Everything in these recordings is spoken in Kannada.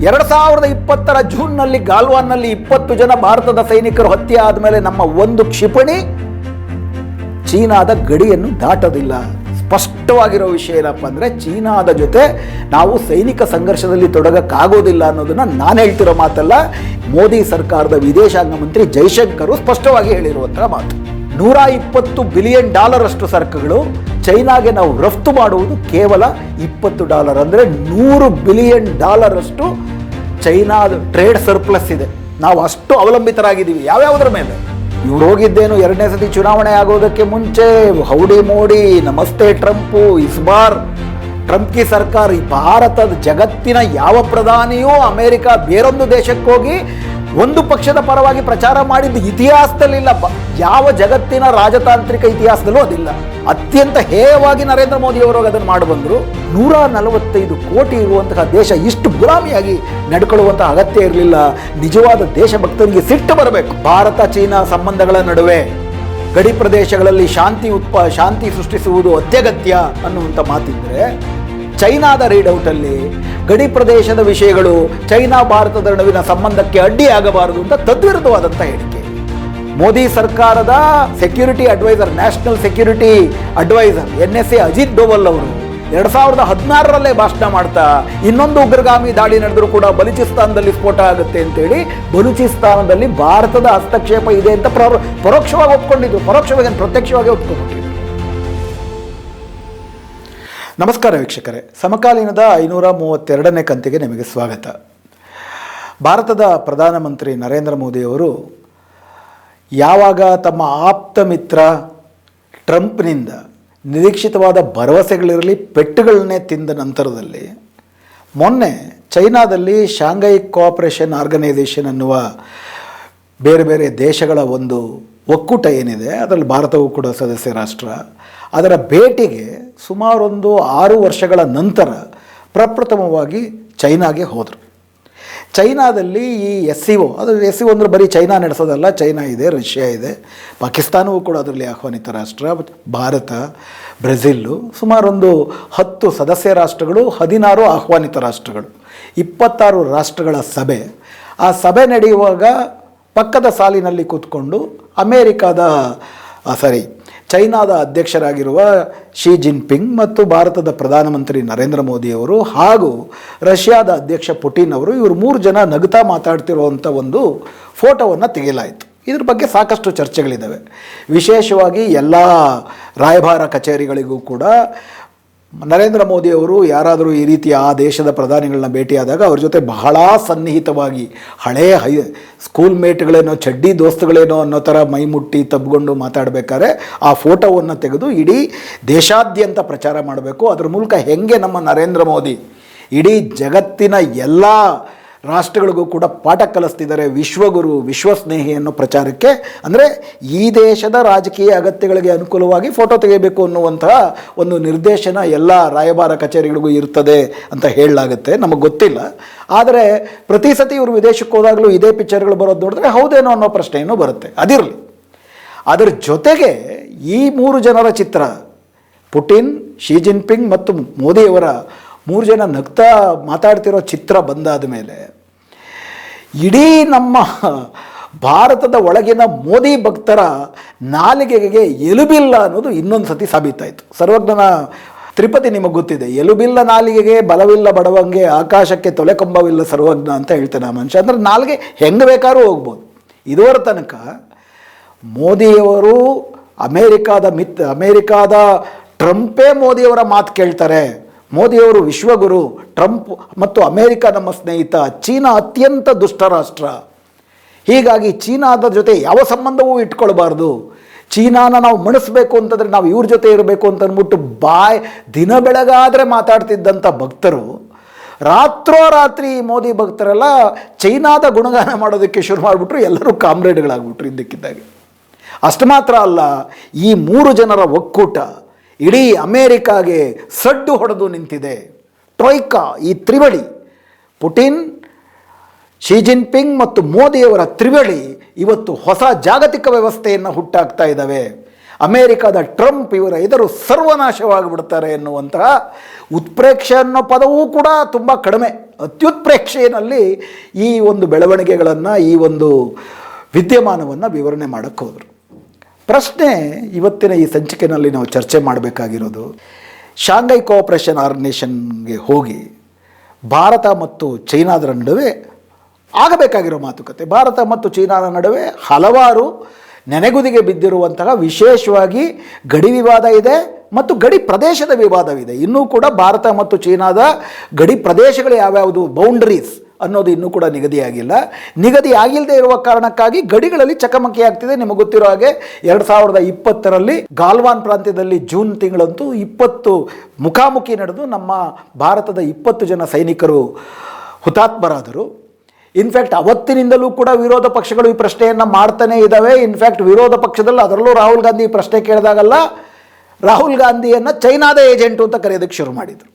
2020 ಜೂನ್ನಲ್ಲಿ ಗಾಲ್ವಾನ್ನಲ್ಲಿ 20 ಜನ ಭಾರತದ ಸೈನಿಕರು ಹತ್ಯೆ ಆದಮೇಲೆ ನಮ್ಮ ಒಂದು ಕ್ಷಿಪಣಿ ಚೀನಾದ ಗಡಿಯನ್ನು ದಾಟೋದಿಲ್ಲ. ಸ್ಪಷ್ಟವಾಗಿರೋ ವಿಷಯ ಏನಪ್ಪ ಅಂದರೆ, ಚೀನಾದ ಜೊತೆ ನಾವು ಸೈನಿಕ ಸಂಘರ್ಷದಲ್ಲಿ ತೊಡಗಕ್ಕಾಗೋದಿಲ್ಲ ಅನ್ನೋದನ್ನು ನಾನು ಹೇಳ್ತಿರೋ ಮಾತಲ್ಲ, ಮೋದಿ ಸರ್ಕಾರದ ವಿದೇಶಾಂಗ ಮಂತ್ರಿ ಜೈಶಂಕರ್ ಸ್ಪಷ್ಟವಾಗಿ ಹೇಳಿರುವಂತಹ ಮಾತು. $120 ಬಿಲಿಯನ್ ಅಷ್ಟು ಸರಕುಗಳು ಚೈನಾಗೆ ನಾವು ರಫ್ತು ಮಾಡುವುದು ಕೇವಲ $20, ಅಂದರೆ $100 ಬಿಲಿಯನ್ ಅಷ್ಟು ಚೈನಾದ ಟ್ರೇಡ್ ಸರ್ಪ್ಲಸ್ ಇದೆ. ನಾವು ಅಷ್ಟು ಅವಲಂಬಿತರಾಗಿದ್ದೀವಿ. ಯಾವ್ಯಾವುದರ ಮೇಲೆ? ಇವ್ರು ಹೋಗಿದ್ದೇನು 2ನೇ ಸತಿ ಚುನಾವಣೆ ಆಗೋದಕ್ಕೆ ಮುಂಚೆ ಹೌಡಿ ಮೋಡಿ, ನಮಸ್ತೆ ಟ್ರಂಪು, ಇಸ್ ಬಾರ್ ಟ್ರಂಪ್ ಕಿ ಸರ್ಕಾರ. ಈ ಭಾರತದ ಜಗತ್ತಿನ ಯಾವ ಪ್ರಧಾನಿಯೂ ಅಮೆರಿಕ ಬೇರೊಂದು ದೇಶಕ್ಕೆ ಹೋಗಿ ಒಂದು ಪಕ್ಷದ ಪರವಾಗಿ ಪ್ರಚಾರ ಮಾಡಿದ್ದು ಇತಿಹಾಸದಲ್ಲಿಲ್ಲ. ಯಾವ ಜಗತ್ತಿನ ರಾಜತಾಂತ್ರಿಕ ಇತಿಹಾಸದಲ್ಲೂ ಅದಿಲ್ಲ. ಅತ್ಯಂತ ಹೇಯವಾಗಿ ನರೇಂದ್ರ ಮೋದಿ ಅವರು ಅದನ್ನು ಮಾಡಿ ಬಂದರು. 145 ಕೋಟಿ ಇರುವಂತಹ ದೇಶ ಇಷ್ಟು ಗುಲಾಮಿಯಾಗಿ ನಡ್ಕೊಳ್ಳುವಂತಹ ಅಗತ್ಯ ಇರಲಿಲ್ಲ. ನಿಜವಾದ ದೇಶಭಕ್ತರಿಗೆ ಸಿಟ್ಟು ಬರಬೇಕು. ಭಾರತ ಚೀನಾ ಸಂಬಂಧಗಳ ನಡುವೆ ಗಡಿ ಪ್ರದೇಶಗಳಲ್ಲಿ ಶಾಂತಿ ಸೃಷ್ಟಿಸುವುದು ಅತ್ಯಗತ್ಯ ಅನ್ನುವಂಥ ಮಾತಿದ್ರೆ, ಚೈನಾದ ರೀಡ್ಔಟಲ್ಲಿ ಗಡಿ ಪ್ರದೇಶದ ವಿಷಯಗಳು ಚೈನಾ ಭಾರತದ ನಡುವಿನ ಸಂಬಂಧಕ್ಕೆ ಅಡ್ಡಿಯಾಗಬಾರದು ಅಂತ ತದ್ವಿರುದ್ಧವಾದಂಥ ಹೇಳಿಕೆ. ಮೋದಿ ಸರ್ಕಾರದ security adviser, national security adviser NSA Ajit Doval ಅವರು 2016ರಲ್ಲೇ ಭಾಷಣ ಮಾಡ್ತಾ, ಇನ್ನೊಂದು ಉಗ್ರಗಾಮಿ ದಾಳಿ ನಡೆದರೂ ಕೂಡ ಬಲೂಚಿಸ್ತಾನದಲ್ಲಿ ಸ್ಫೋಟ ಆಗುತ್ತೆ ಅಂತೇಳಿ ಬಲೂಚಿಸ್ತಾನದಲ್ಲಿ ಭಾರತದ ಹಸ್ತಕ್ಷೇಪ ಇದೆ ಅಂತ ಪರೋಕ್ಷವಾಗಿ ಒಪ್ಕೊಂಡಿದ್ರು. ಪರೋಕ್ಷವಾಗಿ ಪ್ರತ್ಯಕ್ಷವಾಗಿ ಒಪ್ಕೊಂಡಿದ್ರು. ನಮಸ್ಕಾರ ವೀಕ್ಷಕರೇ, ಸಮಕಾಲೀನದ 532ನೇ ಕಂತಿಗೆ ನಿಮಗೆ ಸ್ವಾಗತ. ಭಾರತದ ಪ್ರಧಾನಮಂತ್ರಿ ನರೇಂದ್ರ ಮೋದಿಯವರು ಯಾವಾಗ ತಮ್ಮ ಆಪ್ತ ಮಿತ್ರ ಟ್ರಂಪ್ನಿಂದ ನಿರೀಕ್ಷಿತವಾದ ಭರವಸೆಗಳಿರಲಿ ಪೆಟ್ಟುಗಳನ್ನೇ ತಿಂದ ನಂತರದಲ್ಲಿ ಮೊನ್ನೆ ಚೈನಾದಲ್ಲಿ ಶಾಂಘೈ ಕೋಆಪರೇಷನ್ ಆರ್ಗನೈಸೇಷನ್ ಅನ್ನುವ ಬೇರೆ ಬೇರೆ ದೇಶಗಳ ಒಂದು ಒಕ್ಕೂಟ ಏನಿದೆ, ಅದರಲ್ಲಿ ಭಾರತವೂ ಕೂಡ ಸದಸ್ಯ ರಾಷ್ಟ್ರ, ಅದರ ಭೇಟಿಗೆ ಸುಮಾರೊಂದು 6 ವರ್ಷಗಳ ನಂತರ ಪ್ರಪ್ರಥಮವಾಗಿ ಚೈನಾಗೆ ಹೋದರು. ಚೈನಾದಲ್ಲಿ ಈ SCO, ಅದು SCO ಅಂದರೆ ಬರೀ ಚೈನಾ ನಡೆಸೋದಲ್ಲ, ಚೈನಾ ಇದೆ, ರಷ್ಯಾ ಇದೆ, ಪಾಕಿಸ್ತಾನವೂ ಕೂಡ ಅದರಲ್ಲಿ ಆಹ್ವಾನಿತ ರಾಷ್ಟ್ರ, ಭಾರತ, ಬ್ರೆಜಿಲ್ಲು, ಸುಮಾರೊಂದು 10 ಸದಸ್ಯ ರಾಷ್ಟ್ರಗಳು, 16 ಆಹ್ವಾನಿತ ರಾಷ್ಟ್ರಗಳು, 26 ರಾಷ್ಟ್ರಗಳ ಸಭೆ. ಆ ಸಭೆ ನಡೆಯುವಾಗ ಪಕ್ಕದ ಸಾಲಿನಲ್ಲಿ ಕೂತ್ಕೊಂಡು ಚೈನಾದ ಅಧ್ಯಕ್ಷರಾಗಿರುವ ಶಿ ಜಿನ್ಪಿಂಗ್ ಮತ್ತು ಭಾರತದ ಪ್ರಧಾನಮಂತ್ರಿ ನರೇಂದ್ರ ಮೋದಿಯವರು ಹಾಗೂ ರಷ್ಯಾದ ಅಧ್ಯಕ್ಷ ಪುಟಿನ್ ಅವರು, ಇವರು 3 ಜನ ನಗುತ್ತಾ ಮಾತಾಡ್ತಿರುವಂಥ ಒಂದು ಫೋಟೋವನ್ನು ತೆಗೆಯಲಾಯಿತು. ಇದ್ರ ಬಗ್ಗೆ ಸಾಕಷ್ಟು ಚರ್ಚೆಗಳಿದ್ದಾವೆ. ವಿಶೇಷವಾಗಿ ಎಲ್ಲ ರಾಯಭಾರ ಕಚೇರಿಗಳಿಗೂ ಕೂಡ ನರೇಂದ್ರ ಮೋದಿಯವರು ಯಾರಾದರೂ ಈ ರೀತಿಯ ಆ ದೇಶದ ಪ್ರಧಾನಿಗಳನ್ನ ಭೇಟಿಯಾದಾಗ ಅವ್ರ ಜೊತೆ ಬಹಳ ಸನ್ನಿಹಿತವಾಗಿ ಹಳೆಯ ಸ್ಕೂಲ್ ಮೇಟ್ಗಳೇನೋ, ಚಡ್ಡಿ ದೋಸ್ತುಗಳೇನೋ ಅನ್ನೋ ಥರ ಮೈ ಮುಟ್ಟಿ ತಬ್ಕೊಂಡು ಮಾತಾಡಬೇಕಾದ್ರೆ ಆ ಫೋಟೋವನ್ನು ತೆಗೆದು ಇಡೀ ದೇಶಾದ್ಯಂತ ಪ್ರಚಾರ ಮಾಡಬೇಕು. ಅದರ ಮೂಲಕ ಹೆಂಗೆ ನಮ್ಮ ನರೇಂದ್ರ ಮೋದಿ ಇಡೀ ಜಗತ್ತಿನ ಎಲ್ಲ ರಾಷ್ಟ್ರಗಳಿಗೂ ಕೂಡ ಪಾಠ ಕಲಿಸ್ತಿದ್ದಾರೆ, ವಿಶ್ವಗುರು, ವಿಶ್ವಸ್ನೇಹಿ ಅನ್ನೋ ಪ್ರಚಾರಕ್ಕೆ, ಅಂದರೆ ಈ ದೇಶದ ರಾಜಕೀಯ ಅಗತ್ಯಗಳಿಗೆ ಅನುಕೂಲವಾಗಿ ಫೋಟೋ ತೆಗೆಯಬೇಕು ಅನ್ನುವಂತಹ ಒಂದು ನಿರ್ದೇಶನ ಎಲ್ಲ ರಾಯಭಾರ ಕಚೇರಿಗಳಿಗೂ ಇರ್ತದೆ ಅಂತ ಹೇಳಲಾಗುತ್ತೆ. ನಮಗೆ ಗೊತ್ತಿಲ್ಲ. ಆದರೆ ಪ್ರತಿ ಸತಿ ಇವರು ವಿದೇಶಕ್ಕೆ ಹೋದಾಗಲೂ ಇದೇ ಪಿಕ್ಚರ್ಗಳು ಬರೋದು ನೋಡಿದ್ರೆ ಹೌದೇನೋ ಅನ್ನೋ ಪ್ರಶ್ನೆಯೂ ಬರುತ್ತೆ. ಅದಿರಲಿ. ಅದರ ಜೊತೆಗೆ ಈ 3 ಜನರ ಚಿತ್ರ, ಪುಟಿನ್, ಶಿ ಜಿನ್ಪಿಂಗ್ ಮತ್ತು ಮೋದಿಯವರ 3 ಜನ ನಗ್ತಾ ಮಾತಾಡ್ತಿರೋ ಚಿತ್ರ ಬಂದಾದ ಮೇಲೆ ಇಡೀ ನಮ್ಮ ಭಾರತದ ಒಳಗಿನ ಮೋದಿ ಭಕ್ತರ ನಾಲಿಗೆಗೆ ಎಲುಬಿಲ್ಲ ಅನ್ನೋದು ಇನ್ನೊಂದು ಸತಿ ಸಾಬೀತಾಯಿತು. ಸರ್ವಜ್ಞನ ತ್ರಿಪದಿ ನಿಮಗೆ ಗೊತ್ತಿದೆ, ಎಲುಬಿಲ್ಲ ನಾಲಿಗೆಗೆ ಬಲವಿಲ್ಲ ಬಡವಂಗೆ, ಆಕಾಶಕ್ಕೆ ತೊಲೆಕೊಂಬವಿಲ್ಲ ಸರ್ವಜ್ಞ ಅಂತ ಹೇಳ್ತಾನೆ ಆ ಮನುಷ್ಯ. ಅಂದರೆ ನಾಲಿಗೆ ಹೆಂಗೆ ಬೇಕಾದ್ರೂ ಹೋಗ್ಬೋದು. ಇದುವರ ತನಕ ಮೋದಿಯವರು ಅಮೇರಿಕಾದ ಟ್ರಂಪೇ ಮೋದಿಯವರ ಮಾತು ಕೇಳ್ತಾರೆ. ಮೋದಿಯವರು ವಿಶ್ವಗುರು, ಟ್ರಂಪ್ ಮತ್ತು ಅಮೇರಿಕ ನಮ್ಮ ಸ್ನೇಹಿತ, ಚೀನಾ ಅತ್ಯಂತ ದುಷ್ಟ ರಾಷ್ಟ್ರ, ಹೀಗಾಗಿ ಚೀನಾದ ಜೊತೆ ಯಾವ ಸಂಬಂಧವೂ ಇಟ್ಕೊಳ್ಬಾರ್ದು, ಚೀನಾನ ನಾವು ಮಣಿಸ್ಬೇಕು ಅಂತಂದರೆ ನಾವು ಇವ್ರ ಜೊತೆ ಇರಬೇಕು ಅಂತ ಅಂದ್ಬಿಟ್ಟು ದಿನ ಬೆಳಗಾದರೆ ಮಾತಾಡ್ತಿದ್ದಂಥ ಭಕ್ತರು ರಾತ್ರೋರಾತ್ರಿ ಮೋದಿ ಭಕ್ತರೆಲ್ಲ ಚೈನಾದ ಗುಣಗಾನ ಮಾಡೋದಕ್ಕೆ ಶುರು ಮಾಡಿಬಿಟ್ರು. ಎಲ್ಲರೂ ಕಾಮ್ರೇಡ್ಗಳಾಗ್ಬಿಟ್ರು ಇದ್ದಕ್ಕಿದ್ದಾಗೆ. ಅಷ್ಟು ಮಾತ್ರ ಅಲ್ಲ, ಈ 3 ಜನರ ಒಕ್ಕೂಟ ಇಡೀ ಅಮೇರಿಕಾಗೆ ಸಡ್ಡು ಹೊಡೆದು ನಿಂತಿದೆ. ಟ್ರೊಯ್ಕಾ, ಈ ತ್ರಿವಳಿ, ಪುಟಿನ್, ಶಿ ಜಿನ್ಪಿಂಗ್ ಮತ್ತು ಮೋದಿಯವರ ತ್ರಿವಳಿ ಇವತ್ತು ಹೊಸ ಜಾಗತಿಕ ವ್ಯವಸ್ಥೆಯನ್ನು ಹುಟ್ಟಾಕ್ತಾ ಇದ್ದಾವೆ. ಅಮೇರಿಕಾದ ಟ್ರಂಪ್ ಇವರ ಎದುರು ಸರ್ವನಾಶವಾಗಿಬಿಡ್ತಾರೆ ಎನ್ನುವಂತಹ ಉತ್ಪ್ರೇಕ್ಷೆ ಅನ್ನೋ ಪದವೂ ಕೂಡ ತುಂಬ ಕಡಿಮೆ. ಅತ್ಯುತ್ಪ್ರೇಕ್ಷೆಯಲ್ಲಿ ಈ ಒಂದು ಬೆಳವಣಿಗೆಗಳನ್ನು, ಈ ಒಂದು ವಿದ್ಯಮಾನವನ್ನು ವಿವರಣೆ ಮಾಡೋಕ್ಕೆ ಹೋದರು. ಪ್ರಶ್ನೆ ಇವತ್ತಿನ ಈ ಸಂಚಿಕೆಯಲ್ಲಿ ನಾವು ಚರ್ಚೆ ಮಾಡಬೇಕಾಗಿರೋದು, ಶಾಂಘೈ ಕೋಆಪರೇಷನ್ ಆರ್ಗನೈಸೇಷನ್ಗೆ ಹೋಗಿ ಭಾರತ ಮತ್ತು ಚೈನಾದ ನಡುವೆ ಆಗಬೇಕಾಗಿರೋ ಮಾತುಕತೆ, ಭಾರತ ಮತ್ತು ಚೀನಾದ ನಡುವೆ ಹಲವಾರು ನೆನೆಗುದಿಗೆ ಬಿದ್ದಿರುವಂತಹ ವಿಶೇಷವಾಗಿ ಗಡಿ ವಿವಾದ ಇದೆ ಮತ್ತು ಗಡಿ ಪ್ರದೇಶದ ವಿವಾದವಿದೆ. ಇನ್ನೂ ಕೂಡ ಭಾರತ ಮತ್ತು ಚೀನಾದ ಗಡಿ ಪ್ರದೇಶಗಳು ಯಾವ್ಯಾವುದು, ಬೌಂಡರೀಸ್ ಅನ್ನೋದು ಇನ್ನೂ ಕೂಡ ನಿಗದಿಯಾಗಿಲ್ಲ. ನಿಗದಿ ಆಗಿಲ್ಲದೆ ಇರುವ ಕಾರಣಕ್ಕಾಗಿ ಗಡಿಗಳಲ್ಲಿ ಚಕಮಕಿ ಆಗ್ತಿದೆ. ನಿಮಗೆ ಗೊತ್ತಿರೋ ಹಾಗೆ 2020ರಲ್ಲಿ ಗಾಲ್ವಾನ್ ಪ್ರಾಂತ್ಯದಲ್ಲಿ ಜೂನ್ ತಿಂಗಳಂತೂ 20 ಮುಖಾಮುಖಿ ನಡೆದು ನಮ್ಮ ಭಾರತದ 20 ಜನ ಸೈನಿಕರು ಹುತಾತ್ಮರಾದರು. ಇನ್ಫ್ಯಾಕ್ಟ್ ಅವತ್ತಿನಿಂದಲೂ ಕೂಡ ವಿರೋಧ ಪಕ್ಷಗಳು ಈ ಪ್ರಶ್ನೆಯನ್ನು ಮಾಡ್ತಾನೇ ಇದ್ದಾವೆ. ಇನ್ಫ್ಯಾಕ್ಟ್ ವಿರೋಧ ಪಕ್ಷದಲ್ಲಿ ಅದರಲ್ಲೂ ರಾಹುಲ್ ಗಾಂಧಿ ಈ ಪ್ರಶ್ನೆ ಕೇಳಿದಾಗಲ್ಲ ರಾಹುಲ್ ಗಾಂಧಿಯನ್ನು ಚೈನಾದ ಏಜೆಂಟು ಅಂತ ಕರೆಯೋದಕ್ಕೆ ಶುರು ಮಾಡಿದರು.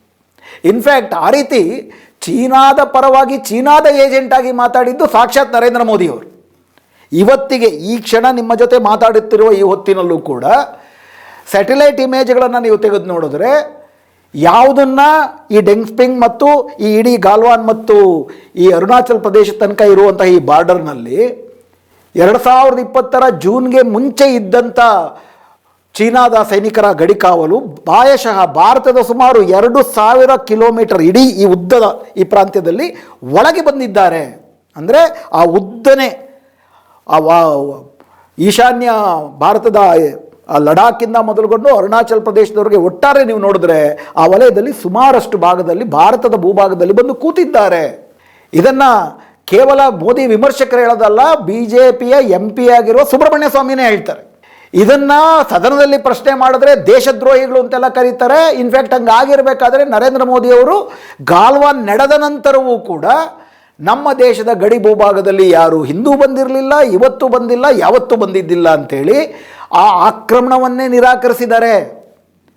ಇನ್ಫ್ಯಾಕ್ಟ್ ಆ ರೀತಿ ಚೀನಾದ ಪರವಾಗಿ ಚೀನಾದ ಏಜೆಂಟಾಗಿ ಮಾತಾಡಿದ್ದು ಸಾಕ್ಷಾತ್ ನರೇಂದ್ರ ಮೋದಿಯವರು. ಇವತ್ತಿಗೆ ಈ ಕ್ಷಣ ನಿಮ್ಮ ಜೊತೆ ಮಾತಾಡುತ್ತಿರುವ ಈ ಹೊತ್ತಿನಲ್ಲೂ ಕೂಡ ಸ್ಯಾಟಲೈಟ್ ಇಮೇಜ್ಗಳನ್ನು ನೀವು ತೆಗೆದು ನೋಡಿದ್ರೆ ಯಾವುದನ್ನು ಈ ಡೆಂಗ್ಸ್ಪಿಂಗ್ ಮತ್ತು ಈ ಇಡೀ ಗಾಲ್ವಾನ್ ಮತ್ತು ಈ ಅರುಣಾಚಲ್ ಪ್ರದೇಶ ತನಕ ಇರುವಂಥ ಈ ಬಾರ್ಡರ್ನಲ್ಲಿ 2020ರ ಜೂನ್ಗೆ ಮುಂಚೆ ಇದ್ದಂಥ ಚೀನಾದ ಸೈನಿಕರ ಗಡಿ ಕಾವಲು ಪ್ರಾಯಶಃ ಭಾರತದ ಸುಮಾರು 2000 ಕಿಲೋಮೀಟರ್ ಇಡೀ ಈ ಉದ್ದದ ಈ ಪ್ರಾಂತ್ಯದಲ್ಲಿ ಒಳಗೆ ಬಂದಿದ್ದಾರೆ. ಅಂದರೆ ಆ ಉದ್ದನೆ ಈಶಾನ್ಯ ಭಾರತದ ಆ ಲಡಾಖಿಂದ ಮೊದಲುಗೊಂಡು ಅರುಣಾಚಲ್ ಪ್ರದೇಶದವರೆಗೆ ಒಟ್ಟಾರೆ ನೀವು ನೋಡಿದ್ರೆ ಆ ವಲಯದಲ್ಲಿ ಸುಮಾರಷ್ಟು ಭಾಗದಲ್ಲಿ ಭಾರತದ ಭೂಭಾಗದಲ್ಲಿ ಬಂದು ಕೂತಿದ್ದಾರೆ. ಇದನ್ನು ಕೇವಲ ಮೋದಿ ವಿಮರ್ಶಕರು ಹೇಳೋದಲ್ಲ, BJPಯ MP ಆಗಿರುವ ಸುಬ್ರಹ್ಮಣ್ಯ ಸ್ವಾಮಿನೇ ಹೇಳ್ತಾರೆ. ಇದನ್ನು ಸದನದಲ್ಲಿ ಪ್ರಶ್ನೆ ಮಾಡಿದ್ರೆ ದೇಶದ್ರೋಹಿಗಳು ಅಂತೆಲ್ಲ ಕರೀತಾರೆ. ಇನ್ಫ್ಯಾಕ್ಟ್ ಹಂಗಾಗಿರಬೇಕಾದ್ರೆ ನರೇಂದ್ರ ಮೋದಿಯವರು ಗಾಲ್ವಾನ್ ನಡೆದ ನಂತರವೂ ಕೂಡ ನಮ್ಮ ದೇಶದ ಗಡಿ ಭೂಭಾಗದಲ್ಲಿ ಯಾರು ಹಿಂದೂ ಬಂದಿರಲಿಲ್ಲ, ಇವತ್ತು ಬಂದಿಲ್ಲ, ಯಾವತ್ತೂ ಬಂದಿದ್ದಿಲ್ಲ ಅಂಥೇಳಿ ಆ ಆಕ್ರಮಣವನ್ನೇ ನಿರಾಕರಿಸಿದ್ದಾರೆ.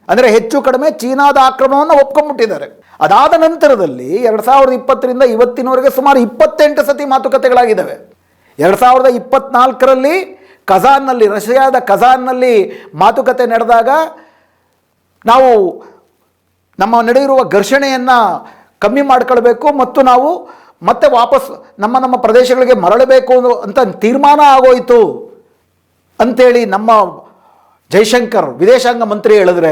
ಅಂದರೆ ಹೆಚ್ಚು ಕಡಿಮೆ ಚೀನಾದ ಆಕ್ರಮಣವನ್ನು ಒಪ್ಕೊಂಡ್ಬಿಟ್ಟಿದ್ದಾರೆ. ಅದಾದ ನಂತರದಲ್ಲಿ 2020ರಿಂದ ಇವತ್ತಿನವರೆಗೆ ಸುಮಾರು 28 ಸತಿ ಮಾತುಕತೆಗಳಾಗಿದ್ದಾವೆ. 2024ರಲ್ಲಿ ಕಜಾನ್ನಲ್ಲಿ, ರಷ್ಯಾದ ಕಜಾನ್ನಲ್ಲಿ ಮಾತುಕತೆ ನಡೆದಾಗ ನಾವು ನಮ್ಮ ನಡೆಯಿರುವ ಘರ್ಷಣೆಯನ್ನು ಕಮ್ಮಿ ಮಾಡ್ಕೊಳ್ಬೇಕು ಮತ್ತು ನಾವು ಮತ್ತೆ ವಾಪಸ್ ನಮ್ಮ ಪ್ರದೇಶಗಳಿಗೆ ಮರಳಬೇಕು ಅಂತ ತೀರ್ಮಾನ ಆಗೋಯಿತು ಅಂಥೇಳಿ ನಮ್ಮ ಜೈಶಂಕರ್ ವಿದೇಶಾಂಗ ಮಂತ್ರಿ ಹೇಳಿದ್ರೆ,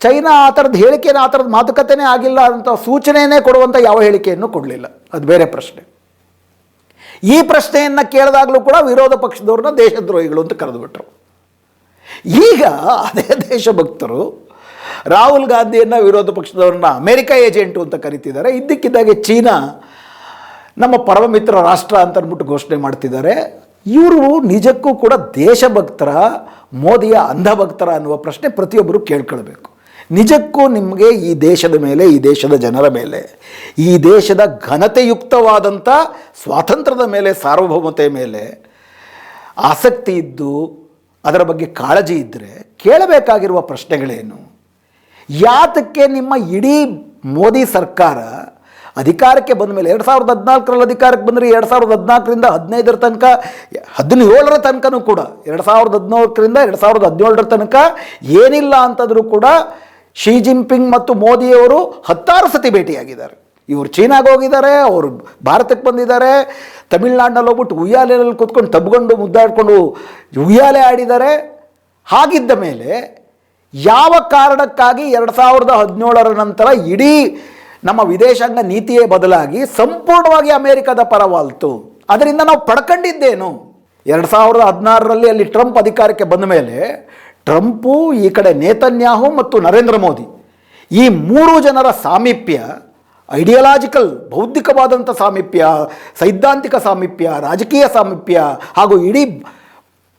ಚೈನಾ ಆ ಥರದ ಹೇಳಿಕೆಯನ್ನು, ಆ ಥರದ ಮಾತುಕತೆನೇ ಆಗಿಲ್ಲ ಅಂತ ಸೂಚನೆಯೇ ಕೊಡುವಂಥ ಯಾವ ಹೇಳಿಕೆಯನ್ನು ಕೊಡಲಿಲ್ಲ. ಅದು ಬೇರೆ ಪ್ರಶ್ನೆ. ಈ ಪ್ರಶ್ನೆಯನ್ನು ಕೇಳಿದಾಗಲೂ ಕೂಡ ವಿರೋಧ ಪಕ್ಷದವ್ರನ್ನ ದೇಶದ್ರೋಹಿಗಳು ಅಂತ ಕರೆದುಬಿಟ್ರು. ಈಗ ಅದೇ ದೇಶಭಕ್ತರು ರಾಹುಲ್ ಗಾಂಧಿಯನ್ನು ವಿರೋಧ ಪಕ್ಷದವ್ರನ್ನ ಅಮೇರಿಕಾ ಏಜೆಂಟು ಅಂತ ಕರೀತಿದ್ದಾರೆ. ಇದ್ದಕ್ಕಿದ್ದಾಗೆ ಚೀನಾ ನಮ್ಮ ಪರಮ ಮಿತ್ರ ರಾಷ್ಟ್ರ ಅಂತ ಅಂದ್ಬಿಟ್ಟು ಘೋಷಣೆ ಮಾಡ್ತಿದ್ದಾರೆ. ಇವರು ನಿಜಕ್ಕೂ ಕೂಡ ದೇಶಭಕ್ತರ, ಮೋದಿಯ ಅಂಧಭಕ್ತರ ಅನ್ನುವ ಪ್ರಶ್ನೆ ಪ್ರತಿಯೊಬ್ಬರು ಕೇಳ್ಕೊಳ್ಬೇಕು. ನಿಜಕ್ಕೂ ನಿಮಗೆ ಈ ದೇಶದ ಮೇಲೆ, ಈ ದೇಶದ ಜನರ ಮೇಲೆ, ಈ ದೇಶದ ಘನತೆಯುಕ್ತವಾದಂಥ ಸ್ವಾತಂತ್ರ್ಯದ ಮೇಲೆ, ಸಾರ್ವಭೌಮತೆಯ ಮೇಲೆ ಆಸಕ್ತಿ ಇದ್ದು ಅದರ ಬಗ್ಗೆ ಕಾಳಜಿ ಇದ್ದರೆ ಕೇಳಬೇಕಾಗಿರುವ ಪ್ರಶ್ನೆಗಳೇನು? ಯಾತಕ್ಕೆ ನಿಮ್ಮ ಇಡೀ ಮೋದಿ ಸರ್ಕಾರ ಅಧಿಕಾರಕ್ಕೆ ಬಂದ ಮೇಲೆ 2014ರಲ್ಲಿ ಅಧಿಕಾರಕ್ಕೆ ಬಂದರೆ 2014ರಿಂದ 15ರ ತನಕ, 17ರ ತನಕನೂ ಕೂಡ 2014ರಿಂದ 2017ರ ತನಕ ಏನಿಲ್ಲ ಅಂತಂದರೂ ಕೂಡ ಶಿ ಜಿನ್ಪಿಂಗ್ ಮತ್ತು ಮೋದಿಯವರು 16 ಸತಿ ಭೇಟಿಯಾಗಿದ್ದಾರೆ. ಇವರು ಚೀನಾಗೆ ಹೋಗಿದ್ದಾರೆ, ಅವರು ಭಾರತಕ್ಕೆ ಬಂದಿದ್ದಾರೆ, ತಮಿಳ್ನಾಡಿನಲ್ಲಿ ಹೋಗ್ಬಿಟ್ಟು ಉಯ್ಯಾಲೆಯಲ್ಲಿ ಕೂತ್ಕೊಂಡು ತಬ್ಕೊಂಡು ಮುದ್ದಾಡ್ಕೊಂಡು ಉಯ್ಯಾಲೆ ಆಡಿದ್ದಾರೆ. ಹಾಗಿದ್ದ ಮೇಲೆ ಯಾವ ಕಾರಣಕ್ಕಾಗಿ 2017ರ ನಂತರ ಇಡೀ ನಮ್ಮ ವಿದೇಶಾಂಗ ನೀತಿಯೇ ಬದಲಾಗಿ ಸಂಪೂರ್ಣವಾಗಿ ಅಮೇರಿಕದ ಪರವಾಲ್ತು? ಅದರಿಂದ ನಾವು ಪಡ್ಕೊಂಡಿದ್ದೇನು? 2016ರಲ್ಲಿ ಅಲ್ಲಿ ಟ್ರಂಪ್ ಅಧಿಕಾರಕ್ಕೆ ಬಂದ ಮೇಲೆ ಟ್ರಂಪು, ಈ ಕಡೆ ನೇತನ್ಯಾಹು ಮತ್ತು ನರೇಂದ್ರ ಮೋದಿ, ಈ 3 ಜನರ ಸಾಮೀಪ್ಯ, ಐಡಿಯಾಲಜಿಕಲ್ ಬೌದ್ಧಿಕವಾದಂಥ ಸಾಮೀಪ್ಯ, ಸೈದ್ಧಾಂತಿಕ ಸಾಮೀಪ್ಯ, ರಾಜಕೀಯ ಸಾಮೀಪ್ಯ ಹಾಗೂ ಇಡೀ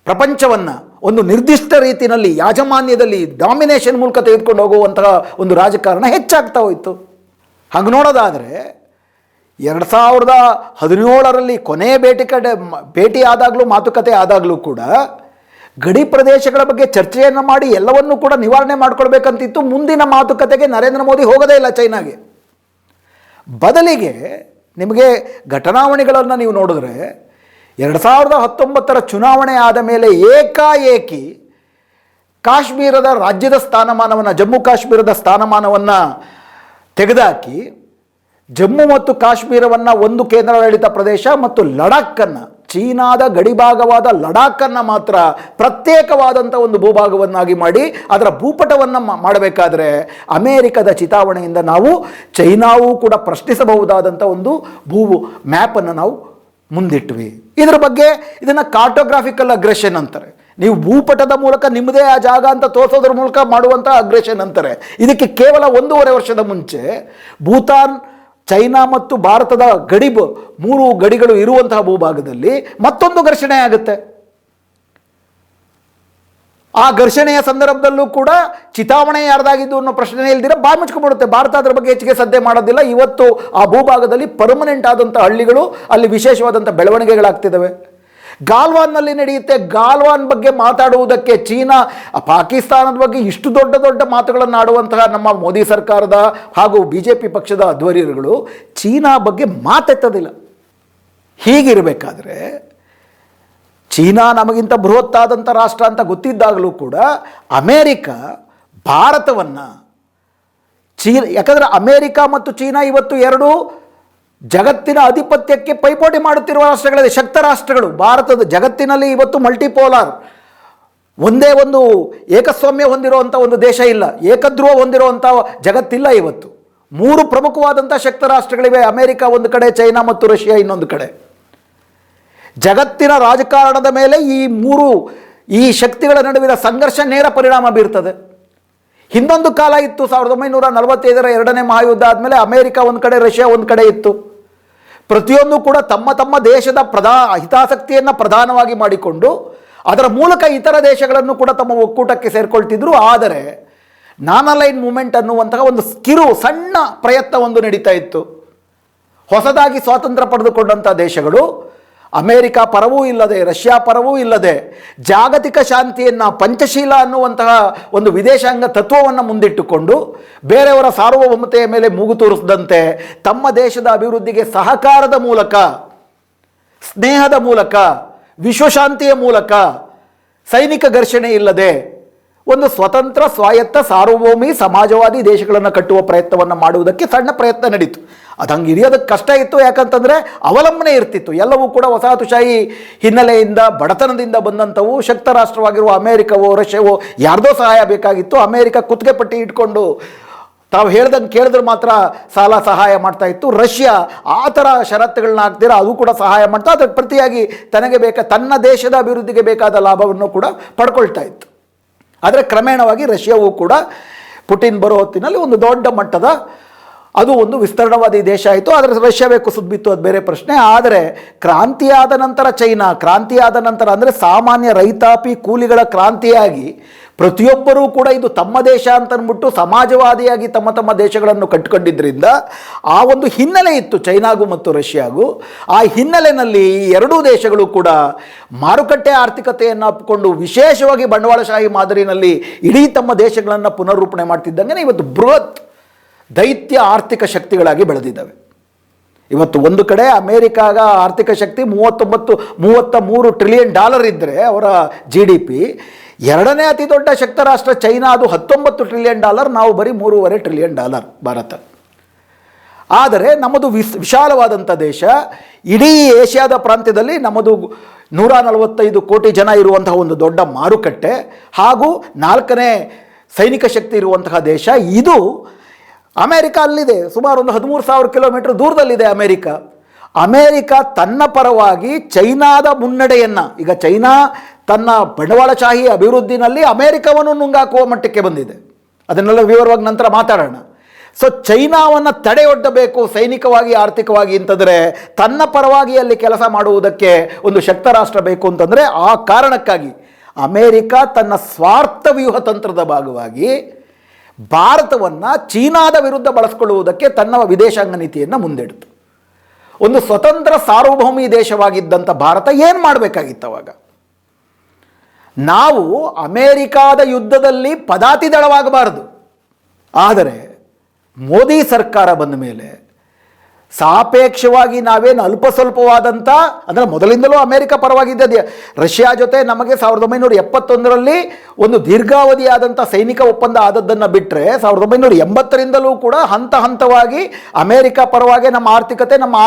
ಪ್ರಪಂಚವನ್ನು ಒಂದು ನಿರ್ದಿಷ್ಟ ರೀತಿಯಲ್ಲಿ ಯಾಜಮಾನ್ಯದಲ್ಲಿ ಡಾಮಿನೇಷನ್ ಮೂಲಕ ತೆಗೆದುಕೊಂಡು ಹೋಗುವಂತಹ ಒಂದು ರಾಜಕಾರಣ ಹೆಚ್ಚಾಗ್ತಾ ಹೋಯಿತು. ಹಂಗೆ ನೋಡೋದಾದರೆ 2017ರಲ್ಲಿ ಕೊನೆ ಭೇಟಿ ಆದಾಗಲೂ, ಮಾತುಕತೆ ಆದಾಗಲೂ ಕೂಡ ಗಡಿ ಪ್ರದೇಶಗಳ ಬಗ್ಗೆ ಚರ್ಚೆಯನ್ನು ಮಾಡಿ ಎಲ್ಲವನ್ನೂ ಕೂಡ ನಿವಾರಣೆ ಮಾಡ್ಕೊಳ್ಬೇಕಂತಿತ್ತು. ಮುಂದಿನ ಮಾತುಕತೆಗೆ ನರೇಂದ್ರ ಮೋದಿ ಹೋಗೋದೇ ಇಲ್ಲ ಚೈನಾಗೆ. ಬದಲಿಗೆ ನಿಮಗೆ ಘಟನಾವಳಿಗಳನ್ನು ನೀವು ನೋಡಿದ್ರೆ 2019ರ ಚುನಾವಣೆ ಆದ ಮೇಲೆ ಏಕಾಏಕಿ ಕಾಶ್ಮೀರದ ರಾಜ್ಯದ ಸ್ಥಾನಮಾನವನ್ನು, ಜಮ್ಮು ಕಾಶ್ಮೀರದ ಸ್ಥಾನಮಾನವನ್ನು ತೆಗೆದುಹಾಕಿ ಜಮ್ಮು ಮತ್ತು ಕಾಶ್ಮೀರವನ್ನು ಒಂದು ಕೇಂದ್ರಾಡಳಿತ ಪ್ರದೇಶ ಮತ್ತು ಲಡಾಖನ್ನು, ಚೀನಾದ ಗಡಿಭಾಗವಾದ ಲಡಾಖನ್ನು ಮಾತ್ರ ಪ್ರತ್ಯೇಕವಾದಂಥ ಒಂದು ಭೂಭಾಗವನ್ನಾಗಿ ಮಾಡಿ ಅದರ ಭೂಪಟವನ್ನು ಮಾಡಬೇಕಾದ್ರೆ ಅಮೇರಿಕದ ಚಿತಾವಣೆಯಿಂದ ನಾವು ಚೈನಾವೂ ಕೂಡ ಪ್ರಶ್ನಿಸಬಹುದಾದಂಥ ಒಂದು ಮ್ಯಾಪನ್ನು ನಾವು ಮುಂದಿಟ್ವಿ. ಇದರ ಬಗ್ಗೆ ಇದನ್ನು ಕಾರ್ಟೋಗ್ರಾಫಿಕಲ್ ಅಗ್ರೆಷನ್ ಅಂತಾರೆ. ನೀವು ಭೂಪಟದ ಮೂಲಕ ನಿಮ್ಮದೇ ಆ ಜಾಗ ಅಂತ ತೋರಿಸೋದ್ರ ಮೂಲಕ ಮಾಡುವಂಥ ಅಗ್ರೆಷನ್ ಅಂತಾರೆ. ಇದಕ್ಕೆ ಕೇವಲ 1.5 ವರ್ಷದ ಮುಂಚೆ ಭೂತಾನ್, ಚೈನಾ ಮತ್ತು ಭಾರತದ ಗಡಿ 3 ಗಡಿಗಳು ಇರುವಂತಹ ಭೂಭಾಗದಲ್ಲಿ ಮತ್ತೊಂದು ಘರ್ಷಣೆ ಆಗುತ್ತೆ. ಆ ಘರ್ಷಣೆಯ ಸಂದರ್ಭದಲ್ಲೂ ಕೂಡ ಚಿತಾವಣೆ ಯಾರ್ದಾಗಿದ್ದು ಅನ್ನೋ ಪ್ರಶ್ನೆ ಇಲ್ದಿರ ಬಾಯಿ ಮುಚ್ಕೊಂಡ್ಬಿಡುತ್ತೆ. ಭಾರತ ಅದರ ಬಗ್ಗೆ ಹೆಚ್ಚಿಗೆ ಸದ್ದೆ ಮಾಡೋದಿಲ್ಲ. ಇವತ್ತು ಆ ಭೂಭಾಗದಲ್ಲಿ ಪರ್ಮನೆಂಟ್ ಆದಂಥ ಹಳ್ಳಿಗಳು, ಅಲ್ಲಿ ವಿಶೇಷವಾದಂಥ ಬೆಳವಣಿಗೆಗಳಾಗ್ತಿದ್ದಾವೆ. ಗಾಲ್ವಾನ್ನಲ್ಲಿ ನಡೆಯುತ್ತೆ. ಗಾಲ್ವಾನ್ ಬಗ್ಗೆ ಮಾತಾಡುವುದಕ್ಕೆ ಚೀನಾ, ಪಾಕಿಸ್ತಾನದ ಬಗ್ಗೆ ಇಷ್ಟು ದೊಡ್ಡ ದೊಡ್ಡ ಮಾತುಗಳನ್ನು ಆಡುವಂತಹ ನಮ್ಮ ಮೋದಿ ಸರ್ಕಾರದ ಹಾಗೂ BJP ಪಕ್ಷದ ಧ್ವರಿಗಳು ಚೀನಾ ಬಗ್ಗೆ ಮಾತೆತ್ತದಿಲ್ಲ. ಹೀಗಿರಬೇಕಾದ್ರೆ ಚೀನಾ ನಮಗಿಂತ ಬೃಹತ್ತಾದಂಥ ರಾಷ್ಟ್ರ ಅಂತ ಗೊತ್ತಿದ್ದಾಗಲೂ ಕೂಡ ಅಮೇರಿಕ ಭಾರತವನ್ನು ಯಾಕಂದರೆ ಅಮೇರಿಕ ಮತ್ತು ಚೀನಾ ಇವತ್ತು ಎರಡೂ ಜಗತ್ತಿನ ಆಧಿಪತ್ಯಕ್ಕೆ ಪೈಪೋಟಿ ಮಾಡುತ್ತಿರುವ ರಾಷ್ಟ್ರಗಳಿದೆ, ಶಕ್ತ ರಾಷ್ಟ್ರಗಳು. ಭಾರತದ ಜಗತ್ತಿನಲ್ಲಿ ಇವತ್ತು ಮಲ್ಟಿಪೋಲಾರ್, ಒಂದೇ ಒಂದು ಏಕಸ್ವಾಮ್ಯ ಹೊಂದಿರುವಂಥ ಒಂದು ದೇಶ ಇಲ್ಲ, ಏಕಧ್ರುವ ಹೊಂದಿರುವಂಥ ಜಗತ್ತಿಲ್ಲ. ಇವತ್ತು 3 ಪ್ರಮುಖವಾದಂಥ ಶಕ್ತ ರಾಷ್ಟ್ರಗಳಿವೆ. ಅಮೇರಿಕ ಒಂದು ಕಡೆ, ಚೈನಾ ಮತ್ತು ರಷ್ಯಾ ಇನ್ನೊಂದು ಕಡೆ. ಜಗತ್ತಿನ ರಾಜಕಾರಣದ ಮೇಲೆ ಈ ಶಕ್ತಿಗಳ ನಡುವಿನ ಸಂಘರ್ಷ ನೇರ ಪರಿಣಾಮ ಬೀರ್ತದೆ. ಹಿಂದೊಂದು ಕಾಲ ಇತ್ತು, 1945ರ 2ನೇ ಮಹಾಯುದ್ಧ ಆದಮೇಲೆ ಅಮೇರಿಕ ಒಂದು ಕಡೆ, ರಷ್ಯಾ ಒಂದು ಕಡೆ ಇತ್ತು. ಪ್ರತಿಯೊಂದು ಕೂಡ ತಮ್ಮ ತಮ್ಮ ದೇಶದ ಹಿತಾಸಕ್ತಿಯನ್ನು ಪ್ರಧಾನವಾಗಿ ಮಾಡಿಕೊಂಡು ಅದರ ಮೂಲಕ ಇತರ ದೇಶಗಳನ್ನು ಕೂಡ ತಮ್ಮ ಒಕ್ಕೂಟಕ್ಕೆ ಸೇರಿಕೊಳ್ತಿದ್ರು. ಆದರೆ ನಾನ್-ಅಲೈನ್ ಮೂವ್ಮೆಂಟ್ ಅನ್ನುವಂತಹ ಒಂದು ಸಣ್ಣ ಪ್ರಯತ್ನ ಒಂದು ನಡೀತಾ ಇತ್ತು. ಹೊಸದಾಗಿ ಸ್ವಾತಂತ್ರ್ಯ ಪಡೆದುಕೊಂಡಂಥ ದೇಶಗಳು ಅಮೇರಿಕ ಪರವೂ ಇಲ್ಲದೆ, ರಷ್ಯಾ ಪರವೂ ಇಲ್ಲದೆ, ಜಾಗತಿಕ ಶಾಂತಿಯನ್ನು, ಪಂಚಶೀಲ ಅನ್ನುವಂತಹ ಒಂದು ವಿದೇಶಾಂಗ ತತ್ವವನ್ನು ಮುಂದಿಟ್ಟುಕೊಂಡು ಬೇರೆಯವರ ಸಾರ್ವಭೌಮತೆಯ ಮೇಲೆ ಮೂಗು ತೂರಿಸದಂತೆ ತಮ್ಮ ದೇಶದ ಅಭಿವೃದ್ಧಿಗೆ ಸಹಕಾರದ ಮೂಲಕ, ಸ್ನೇಹದ ಮೂಲಕ, ವಿಶ್ವಶಾಂತಿಯ ಮೂಲಕ, ಸೈನಿಕ ಘರ್ಷಣೆ ಇಲ್ಲದೆ ಒಂದು ಸ್ವತಂತ್ರ, ಸ್ವಾಯತ್ತ, ಸಾರ್ವಭೌಮಿ, ಸಮಾಜವಾದಿ ದೇಶಗಳನ್ನು ಕಟ್ಟುವ ಪ್ರಯತ್ನವನ್ನು ಮಾಡುವುದಕ್ಕೆ ಸಣ್ಣ ಪ್ರಯತ್ನ ನಡೀತು. ಅದು ಹಂಗೆ ಹಿಡಿಯೋದಕ್ಕೆ ಕಷ್ಟ ಇತ್ತು. ಯಾಕಂತಂದರೆ ಅವಲಂಬನೆ ಇರ್ತಿತ್ತು. ಎಲ್ಲವೂ ಕೂಡ ವಸಾಹತುಶಾಹಿ ಹಿನ್ನೆಲೆಯಿಂದ, ಬಡತನದಿಂದ ಬಂದಂಥವು. ಶಕ್ತ ರಾಷ್ಟ್ರವಾಗಿರುವ ಅಮೇರಿಕವೋ ರಷ್ಯಾವೋ ಯಾರ್ದೋ ಸಹಾಯ ಬೇಕಾಗಿತ್ತು. ಅಮೇರಿಕ ಕುತ್ತಿಗೆ ಪಟ್ಟಿ ಇಟ್ಕೊಂಡು ತಾವು ಹೇಳ್ದಂಗೆ ಕೇಳಿದ್ರೆ ಮಾತ್ರ ಸಹಾಯ ಮಾಡ್ತಾ ಇತ್ತು. ರಷ್ಯಾ ಆ ಥರ ಷರತ್ತುಗಳನ್ನ ಹಾಕ್ದಿರ ಅದು ಕೂಡ ಸಹಾಯ ಮಾಡ್ತಾ, ಅದಕ್ಕೆ ಪ್ರತಿಯಾಗಿ ತನ್ನ ದೇಶದ ಅಭಿವೃದ್ಧಿಗೆ ಬೇಕಾದ ಲಾಭವನ್ನು ಕೂಡ ಪಡ್ಕೊಳ್ತಾ ಇತ್ತು. ಆದರೆ ಕ್ರಮೇಣವಾಗಿ ರಷ್ಯಾವೂ ಕೂಡ ಪುಟಿನ್ ಬರೋ ಹೊತ್ತಿನಲ್ಲಿ ಒಂದು ದೊಡ್ಡ ಮಟ್ಟದ ಅದು ಒಂದು ವಿಸ್ತರಣವಾದಿ ದೇಶ ಆಯಿತು. ಆದರೆ ರಷ್ಯಾವೇ ಕುಸಿದು ಬಿತ್ತು, ಅದು ಬೇರೆ ಪ್ರಶ್ನೆ. ಆದರೆ ಕ್ರಾಂತಿಯಾದ ನಂತರ ಚೈನಾ, ಕ್ರಾಂತಿಯಾದ ನಂತರ ಅಂದರೆ ಸಾಮಾನ್ಯ ರೈತಾಪಿ ಕೂಲಿಗಳ ಕ್ರಾಂತಿಯಾಗಿ ಪ್ರತಿಯೊಬ್ಬರೂ ಕೂಡ ಇದು ತಮ್ಮ ದೇಶ ಅಂತ ಅಂದ್ಬಿಟ್ಟು ಸಮಾಜವಾದಿಯಾಗಿ ತಮ್ಮ ತಮ್ಮ ದೇಶಗಳನ್ನು ಕಟ್ಟಿಕೊಂಡಿದ್ದರಿಂದ ಆ ಒಂದು ಹಿನ್ನೆಲೆ ಇತ್ತು ಚೈನಾಗೂ ಮತ್ತು ರಷ್ಯಾಗೂ. ಆ ಹಿನ್ನೆಲೆಯಲ್ಲಿ ಈ ಎರಡೂ ದೇಶಗಳು ಕೂಡ ಮಾರುಕಟ್ಟೆ ಆರ್ಥಿಕತೆಯನ್ನು ಅಪ್ಪಿಕೊಂಡು ವಿಶೇಷವಾಗಿ ಬಂಡವಾಳಶಾಹಿ ಮಾದರಿನಲ್ಲಿ ಇಡೀ ತಮ್ಮ ದೇಶಗಳನ್ನು ಪುನರ್ರೂಪಣೆ ಮಾಡ್ತಿದ್ದಂಗೆ ಇವತ್ತು ಬೃಹತ್ ದೈತ್ಯ ಆರ್ಥಿಕ ಶಕ್ತಿಗಳಾಗಿ ಬೆಳೆದಿದ್ದಾವೆ. ಇವತ್ತು ಒಂದು ಕಡೆ ಅಮೇರಿಕಾಗ ಆರ್ಥಿಕ ಶಕ್ತಿ $33 ಟ್ರಿಲಿಯನ್ ಇದ್ದರೆ ಅವರ GDP, ಎರಡನೇ ಅತಿ ದೊಡ್ಡ ಶಕ್ತ ರಾಷ್ಟ್ರ ಚೈನಾ, ಅದು $19 ಟ್ರಿಲಿಯನ್, ನಾವು ಬರೀ $3.5 ಟ್ರಿಲಿಯನ್ ಭಾರತ. ಆದರೆ ನಮ್ಮದು ವಿಶಾಲವಾದಂಥ ದೇಶ. ಇಡೀ ಏಷ್ಯಾದ ಪ್ರಾಂತ್ಯದಲ್ಲಿ ನಮ್ಮದು 145 ಕೋಟಿ ಜನ ಇರುವಂತಹ ಒಂದು ದೊಡ್ಡ ಮಾರುಕಟ್ಟೆ ಹಾಗೂ 4ನೇ ಸೈನಿಕ ಶಕ್ತಿ ಇರುವಂತಹ ದೇಶ. ಇದು ಅಮೇರಿಕ ಅಲ್ಲಿದೆ, ಸುಮಾರು ಒಂದು 13,000 ಕಿಲೋಮೀಟರ್ ದೂರದಲ್ಲಿದೆ ಅಮೇರಿಕ ತನ್ನ ಪರವಾಗಿ ಚೈನಾದ ಮುನ್ನಡೆಯನ್ನು, ಈಗ ಚೈನಾ ತನ್ನ ಬಂಡವಾಳಶಾಹಿ ಅಭಿವೃದ್ಧಿನಲ್ಲಿ ಅಮೇರಿಕವನ್ನು ನುಂಗಾಕುವ ಮಟ್ಟಕ್ಕೆ ಬಂದಿದೆ. ಅದನ್ನೆಲ್ಲ ವಿವರವಾಗಿ ನಂತರ ಮಾತಾಡೋಣ. ಸೊ ಚೈನಾವನ್ನು ತಡೆಯೊಡ್ಡಬೇಕು ಸೈನಿಕವಾಗಿ, ಆರ್ಥಿಕವಾಗಿ ಅಂತಂದರೆ ತನ್ನ ಪರವಾಗಿ ಅಲ್ಲಿ ಕೆಲಸ ಮಾಡುವುದಕ್ಕೆ ಒಂದು ಶಕ್ತ ರಾಷ್ಟ್ರ ಬೇಕು ಅಂತಂದರೆ ಆ ಕಾರಣಕ್ಕಾಗಿ ಅಮೇರಿಕ ತನ್ನ ಸ್ವಾರ್ಥ ವ್ಯೂಹ ತಂತ್ರದ ಭಾಗವಾಗಿ ಭಾರತವನ್ನು ಚೀನಾದ ವಿರುದ್ಧ ಬಳಸ್ಕೊಳ್ಳುವುದಕ್ಕೆ ತನ್ನ ವಿದೇಶಾಂಗ ನೀತಿಯನ್ನು ಮುಂದಿಡ್ತು. ಒಂದು ಸ್ವತಂತ್ರ ಸಾರ್ವಭೌಮಿ ದೇಶವಾಗಿದ್ದಂಥ ಭಾರತ ಏನು ಮಾಡಬೇಕಾಗಿತ್ತು ಅವಾಗ? ನಾವು ಅಮೇರಿಕಾದ ಯುದ್ಧದಲ್ಲಿ ಪದಾತಿ ದಳವಾಗಬಾರದು. ಆದರೆ ಮೋದಿ ಸರ್ಕಾರ ಬಂದ ಮೇಲೆ ಸಾಪೇಕ್ಷವಾಗಿ ನಾವೇನು ಅಲ್ಪ ಸ್ವಲ್ಪವಾದಂಥ, ಅಂದರೆ ಮೊದಲಿಂದಲೂ ಅಮೇರಿಕ ಪರವಾಗಿದ್ದ ರಷ್ಯಾ ಜೊತೆ ನಮಗೆ 1971ರಲ್ಲಿ ಒಂದು ದೀರ್ಘಾವಧಿಯಾದಂಥ ಸೈನಿಕ ಒಪ್ಪಂದ ಆದದ್ದನ್ನು ಬಿಟ್ಟರೆ 1980ರಿಂದಲೂ ಕೂಡ ಹಂತ ಹಂತವಾಗಿ ಅಮೇರಿಕ ಪರವಾಗಿ ನಮ್ಮ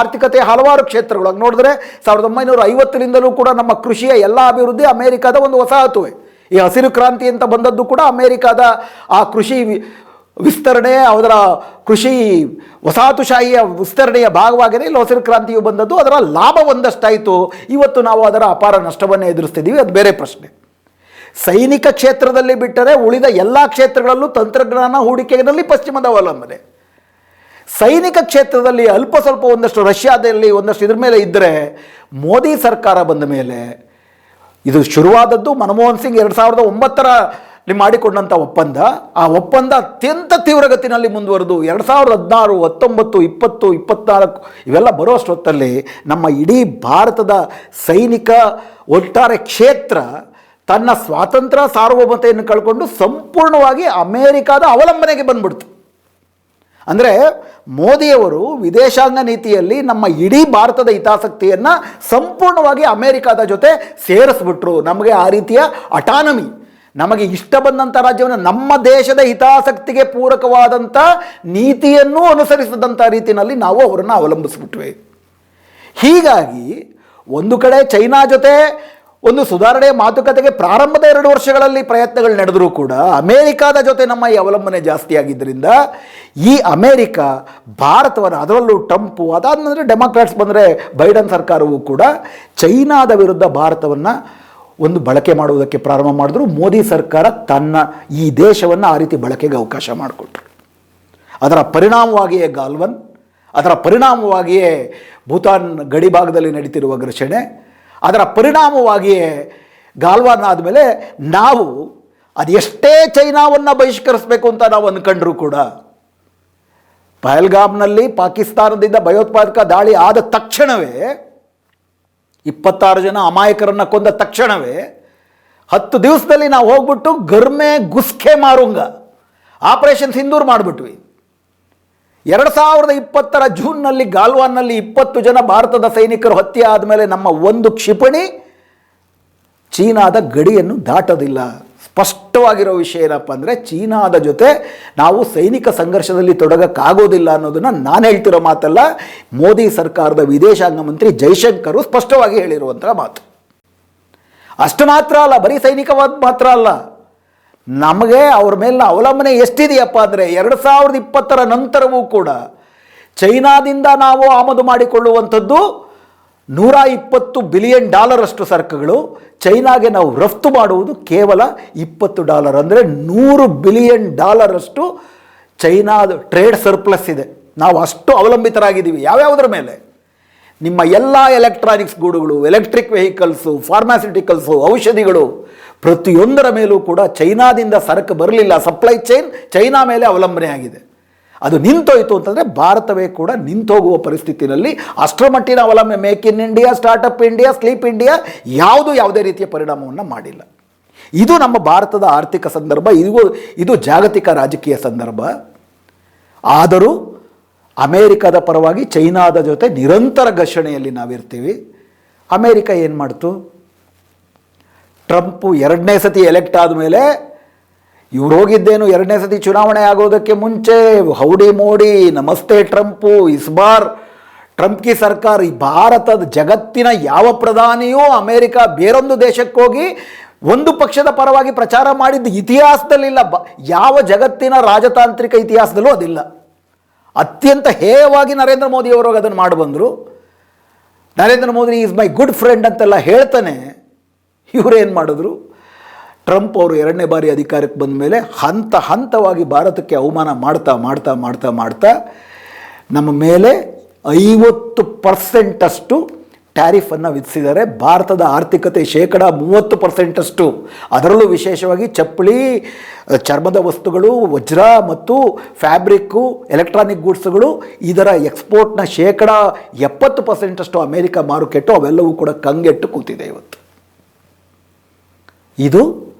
ಆರ್ಥಿಕತೆ ಹಲವಾರು ಕ್ಷೇತ್ರಗಳು ನೋಡಿದ್ರೆ 1950ರಿಂದಲೂ ಕೂಡ ನಮ್ಮ ಕೃಷಿಯ ಎಲ್ಲ ಅಭಿವೃದ್ಧಿ ಅಮೇರಿಕಾದ ಒಂದು ವಸಾಹತುವೆ. ಈ ಹಸಿರು ಕ್ರಾಂತಿ ಅಂತ ಬಂದದ್ದು ಕೂಡ ಅಮೇರಿಕಾದ ಆ ಕೃಷಿ ವಿಸ್ತರಣೆ, ಅದರ ಕೃಷಿ ವಸಾಹತುಶಾಹಿಯ ವಿಸ್ತರಣೆಯ ಭಾಗವಾಗಿಯೇ ಇಲ್ಲಿ ಹಸಿರು ಕ್ರಾಂತಿಯು ಬಂದದ್ದು. ಅದರ ಲಾಭ ಒಂದಷ್ಟಾಯಿತು, ಇವತ್ತು ನಾವು ಅದರ ಅಪಾರ ನಷ್ಟವನ್ನು ಎದುರಿಸ್ತಿದ್ದೀವಿ, ಅದು ಬೇರೆ ಪ್ರಶ್ನೆ. ಸೈನಿಕ ಕ್ಷೇತ್ರದಲ್ಲಿ ಬಿಟ್ಟರೆ ಉಳಿದ ಎಲ್ಲ ಕ್ಷೇತ್ರಗಳಲ್ಲೂ ತಂತ್ರಜ್ಞಾನ ಹೂಡಿಕೆಯಲ್ಲಿ ಪಶ್ಚಿಮದ ಅವಲಂಬನೆ. ಸೈನಿಕ ಕ್ಷೇತ್ರದಲ್ಲಿ ಅಲ್ಪ ಸ್ವಲ್ಪ ಒಂದಷ್ಟು ರಷ್ಯಾದಲ್ಲಿ ಒಂದಷ್ಟು ಇದ್ರ ಮೇಲೆ ಇದ್ದರೆ, ಮೋದಿ ಸರ್ಕಾರ ಬಂದ ಮೇಲೆ ಇದು ಶುರುವಾದದ್ದು ಮನಮೋಹನ್ ಸಿಂಗ್ 2009ರಲ್ಲಿ ಮಾಡಿಕೊಂಡಂಥ ಒಪ್ಪಂದ. ಆ ಒಪ್ಪಂದ ಅತ್ಯಂತ ತೀವ್ರಗತಿನಲ್ಲಿ ಮುಂದುವರೆದು 2016, 19, 20, 24 ಇವೆಲ್ಲ ಬರೋಷ್ಟೊತ್ತಲ್ಲಿ ನಮ್ಮ ಇಡೀ ಭಾರತದ ಸೈನಿಕ ಒಟ್ಟಾರೆ ಕ್ಷೇತ್ರ ತನ್ನ ಸ್ವಾತಂತ್ರ್ಯ ಸಾರ್ವಭೌಮತೆಯನ್ನು ಕಳ್ಕೊಂಡು ಸಂಪೂರ್ಣವಾಗಿ ಅಮೇರಿಕಾದ ಅವಲಂಬನೆಗೆ ಬಂದ್ಬಿಡ್ತು. ಅಂದರೆ ಮೋದಿಯವರು ವಿದೇಶಾಂಗ ನೀತಿಯಲ್ಲಿ ನಮ್ಮ ಇಡೀ ಭಾರತದ ಹಿತಾಸಕ್ತಿಯನ್ನು ಸಂಪೂರ್ಣವಾಗಿ ಅಮೇರಿಕಾದ ಜೊತೆ ಸೇರಿಸ್ಬಿಟ್ರು. ನಮಗೆ ಆ ರೀತಿಯ ಅಟಾನಮಿ, ನಮಗೆ ಇಷ್ಟ ಬಂದಂಥ ರಾಜ್ಯವನ್ನು ನಮ್ಮ ದೇಶದ ಹಿತಾಸಕ್ತಿಗೆ ಪೂರಕವಾದಂಥ ನೀತಿಯನ್ನು ಅನುಸರಿಸಿದಂಥ ರೀತಿಯಲ್ಲಿ ನಾವು ಅವರನ್ನು ಅವಲಂಬಿಸ್ಬಿಟ್ವಿ. ಹೀಗಾಗಿ ಒಂದು ಕಡೆ ಚೈನಾ ಜೊತೆ ಒಂದು ಸುಧಾರಣೆಯ ಮಾತುಕತೆಗೆ ಪ್ರಾರಂಭದ 2 ವರ್ಷಗಳಲ್ಲಿ ಪ್ರಯತ್ನಗಳು ನಡೆದರೂ ಕೂಡ ಅಮೇರಿಕಾದ ಜೊತೆ ನಮ್ಮ ಈ ಅವಲಂಬನೆ ಜಾಸ್ತಿ ಆಗಿದ್ದರಿಂದ ಈ ಅಮೇರಿಕ ಭಾರತವನ್ನು, ಅದರಲ್ಲೂ ಟ್ರಂಪು, ಅದಾದಮೇಲೆ ಡೆಮಾಕ್ರಾಟ್ಸ್ ಬಂದರೆ ಬೈಡನ್ ಸರ್ಕಾರವೂ ಕೂಡ ಚೈನಾದ ವಿರುದ್ಧ ಭಾರತವನ್ನು ಒಂದು ಬಳಕೆ ಮಾಡುವುದಕ್ಕೆ ಪ್ರಾರಂಭ ಮಾಡಿದ್ರು. ಮೋದಿ ಸರ್ಕಾರ ತನ್ನ ಈ ದೇಶವನ್ನು ಆ ರೀತಿ ಬಳಕೆಗೆ ಅವಕಾಶ ಮಾಡಿಕೊಟ್ರು. ಅದರ ಪರಿಣಾಮವಾಗಿಯೇ ಗಾಲ್ವನ್, ಅದರ ಪರಿಣಾಮವಾಗಿಯೇ ಭೂತಾನ್ ಗಡಿ ಭಾಗದಲ್ಲಿ ನಡೀತಿರುವ ಘರ್ಷಣೆ, ಅದರ ಪರಿಣಾಮವಾಗಿಯೇ ಗಾಲ್ವಾನ್ ಆದಮೇಲೆ ನಾವು ಅದೆಷ್ಟೇ ಚೈನಾವನ್ನು ಬಹಿಷ್ಕರಿಸಬೇಕು ಅಂತ ನಾವು ಅಂದ್ಕೊಂಡ್ರೂ ಕೂಡ ಪಹಲ್ಗಾಮ್ನಲ್ಲಿ ಪಾಕಿಸ್ತಾನದಿಂದ ಭಯೋತ್ಪಾದಕ ದಾಳಿ ಆದ ತಕ್ಷಣವೇ 26 ಜನ ಅಮಾಯಕರನ್ನು ಕೊಂದ ತಕ್ಷಣವೇ 10 ದಿವಸದಲ್ಲಿ ನಾವು ಹೋಗ್ಬಿಟ್ಟು ಗರ್ಮೆ ಗುಸ್ಖೆ ಮಾರುಂಗ ಆಪರೇಷನ್ ಸಿಂಧೂರ್ ಮಾಡಿಬಿಟ್ವಿ. 2020ರ ಜೂನ್ನಲ್ಲಿ ಗಾಲ್ವಾನ್ನಲ್ಲಿ 20 ಜನ ಭಾರತದ ಸೈನಿಕರು ಹತ್ಯೆ ಆದಮೇಲೆ ನಮ್ಮ ಒಂದು ಕ್ಷಿಪಣಿ ಚೀನಾದ ಗಡಿಯನ್ನು ದಾಟೋದಿಲ್ಲ. ಸ್ಪಷ್ಟವಾಗಿರೋ ವಿಷಯ ಏನಪ್ಪ ಅಂದರೆ, ಚೀನಾದ ಜೊತೆ ನಾವು ಸೈನಿಕ ಸಂಘರ್ಷದಲ್ಲಿ ತೊಡಗಕ್ಕಾಗೋದಿಲ್ಲ ಅನ್ನೋದನ್ನು ನಾನು ಹೇಳ್ತಿರೋ ಮಾತಲ್ಲ, ಮೋದಿ ಸರ್ಕಾರದ ವಿದೇಶಾಂಗ ಮಂತ್ರಿ ಜೈಶಂಕರ್ ಸ್ಪಷ್ಟವಾಗಿ ಹೇಳಿರುವಂಥ ಮಾತು. ಅಷ್ಟು ಮಾತ್ರ ಅಲ್ಲ, ಬರೀ ಸೈನಿಕವಾದ ಮಾತ್ರ ಅಲ್ಲ, ನಮಗೆ ಅವ್ರ ಮೇಲಿನ ಅವಲಂಬನೆ ಎಷ್ಟಿದೆಯಪ್ಪ ಅಂದರೆ 2020ರ ನಂತರವೂ ಕೂಡ ಚೈನಾದಿಂದ ನಾವು ಆಮದು ಮಾಡಿಕೊಳ್ಳುವಂಥದ್ದು $120 ಬಿಲಿಯನ್ ಅಷ್ಟು ಸರಕುಗಳು, ಚೈನಾಗೆ ನಾವು ರಫ್ತು ಮಾಡುವುದು ಕೇವಲ $20, ಅಂದರೆ $100 ಬಿಲಿಯನ್ ಅಷ್ಟು ಚೈನಾದ ಟ್ರೇಡ್ ಸರ್ಪ್ಲಸ್ ಇದೆ. ನಾವು ಅಷ್ಟು ಅವಲಂಬಿತರಾಗಿದ್ದೀವಿ. ಯಾವ್ಯಾವುದರ ಮೇಲೆ? ನಿಮ್ಮ ಎಲ್ಲ ಎಲೆಕ್ಟ್ರಾನಿಕ್ಸ್ ಗೂಡುಗಳು, ಎಲೆಕ್ಟ್ರಿಕ್ ವೆಹಿಕಲ್ಸು, ಫಾರ್ಮಾಸ್ಯೂಟಿಕಲ್ಸು, ಔಷಧಿಗಳು, ಪ್ರತಿಯೊಂದರ ಮೇಲೂ ಕೂಡ ಚೈನಾದಿಂದ ಸರಕು ಬರಲಿಲ್ಲ. ಸಪ್ಲೈ ಚೈನ್ ಚೈನಾ ಮೇಲೆ ಅವಲಂಬನೆ ಆಗಿದೆ. ಅದು ನಿಂತೋಯ್ತು ಅಂತಂದರೆ ಭಾರತವೇ ಕೂಡ ನಿಂತೋಗುವ ಪರಿಸ್ಥಿತಿನಲ್ಲಿ ಅಷ್ಟರ ಮಟ್ಟಿನ ಅವಲಂಬನೆ. Make in India, startup India, sleep India ಯಾವುದೇ ರೀತಿಯ ಪರಿಣಾಮವನ್ನು ಮಾಡಿಲ್ಲ. ಇದು ನಮ್ಮ ಭಾರತದ ಆರ್ಥಿಕ ಸಂದರ್ಭ, ಇದು ಜಾಗತಿಕ ರಾಜಕೀಯ ಸಂದರ್ಭ. ಆದರೂ ಅಮೇರಿಕದ ಪರವಾಗಿ ಚೈನಾದ ಜೊತೆ ನಿರಂತರ ಘರ್ಷಣೆಯಲ್ಲಿ ನಾವಿರ್ತೀವಿ. ಅಮೇರಿಕ ಏನು ಮಾಡ್ತು? ಟ್ರಂಪು 2ನೇ ಸತಿ ಎಲೆಕ್ಟ್ ಆದಮೇಲೆ ಇವ್ರು ಹೋಗಿದ್ದೇನು 2ನೇ ಸತಿ ಚುನಾವಣೆ ಆಗೋದಕ್ಕೆ ಮುಂಚೆ ಹೌಡಿ ಮೋಡಿ, ನಮಸ್ತೆ ಟ್ರಂಪು, ಇಸ್ ಬಾರ್ ಟ್ರಂಪ್ ಕಿ ಸರ್ಕಾರ. ಈ ಭಾರತದ ಜಗತ್ತಿನ ಯಾವ ಪ್ರಧಾನಿಯೂ ಅಮೇರಿಕ ಬೇರೊಂದು ದೇಶಕ್ಕೆ ಹೋಗಿ ಒಂದು ಪಕ್ಷದ ಪರವಾಗಿ ಪ್ರಚಾರ ಮಾಡಿದ್ದು ಇತಿಹಾಸದಲ್ಲಿಲ್ಲ. ಯಾವ ಜಗತ್ತಿನ ರಾಜತಾಂತ್ರಿಕ ಇತಿಹಾಸದಲ್ಲೂ ಅದಿಲ್ಲ. ಅತ್ಯಂತ ಹೇಯವಾಗಿ ನರೇಂದ್ರ ಮೋದಿಯವರು ಅದನ್ನು ಮಾಡಿ ಬಂದರು. Narendra Modi is my good friend ಅಂತೆಲ್ಲ ಹೇಳ್ತಾನೆ. ಇವರೇನು ಮಾಡಿದ್ರು? ಟ್ರಂಪ್ ಅವರು 2ನೇ ಬಾರಿ ಅಧಿಕಾರಕ್ಕೆ ಬಂದ ಮೇಲೆ ಹಂತ ಹಂತವಾಗಿ ಭಾರತಕ್ಕೆ ಅವಮಾನ ಮಾಡ್ತಾ ಮಾಡ್ತಾ ಮಾಡ್ತಾ ಮಾಡ್ತಾ ನಮ್ಮ ಮೇಲೆ 50% ಅಷ್ಟು ಟ್ಯಾರಿಫನ್ನು ವಿಧಿಸಿದ್ದಾರೆ. ಭಾರತದ ಆರ್ಥಿಕತೆ 30% ಅಷ್ಟು, ಅದರಲ್ಲೂ ವಿಶೇಷವಾಗಿ ಚಪ್ಪಲಿ, ಚರ್ಮದ ವಸ್ತುಗಳು, ವಜ್ರ ಮತ್ತು ಫ್ಯಾಬ್ರಿಕ್ಕು, ಎಲೆಕ್ಟ್ರಾನಿಕ್ ಗೂಡ್ಸ್ಗಳು, ಇದರ ಎಕ್ಸ್ಪೋರ್ಟ್ನ 70% ಅಷ್ಟು ಅಮೇರಿಕ ಮಾರುಕಟ್ಟೆ ಅವೆಲ್ಲವೂ ಕೂಡ ಕಂಗೆಟ್ಟು ಕೂತಿದೆ ಇವತ್ತು. ಇದು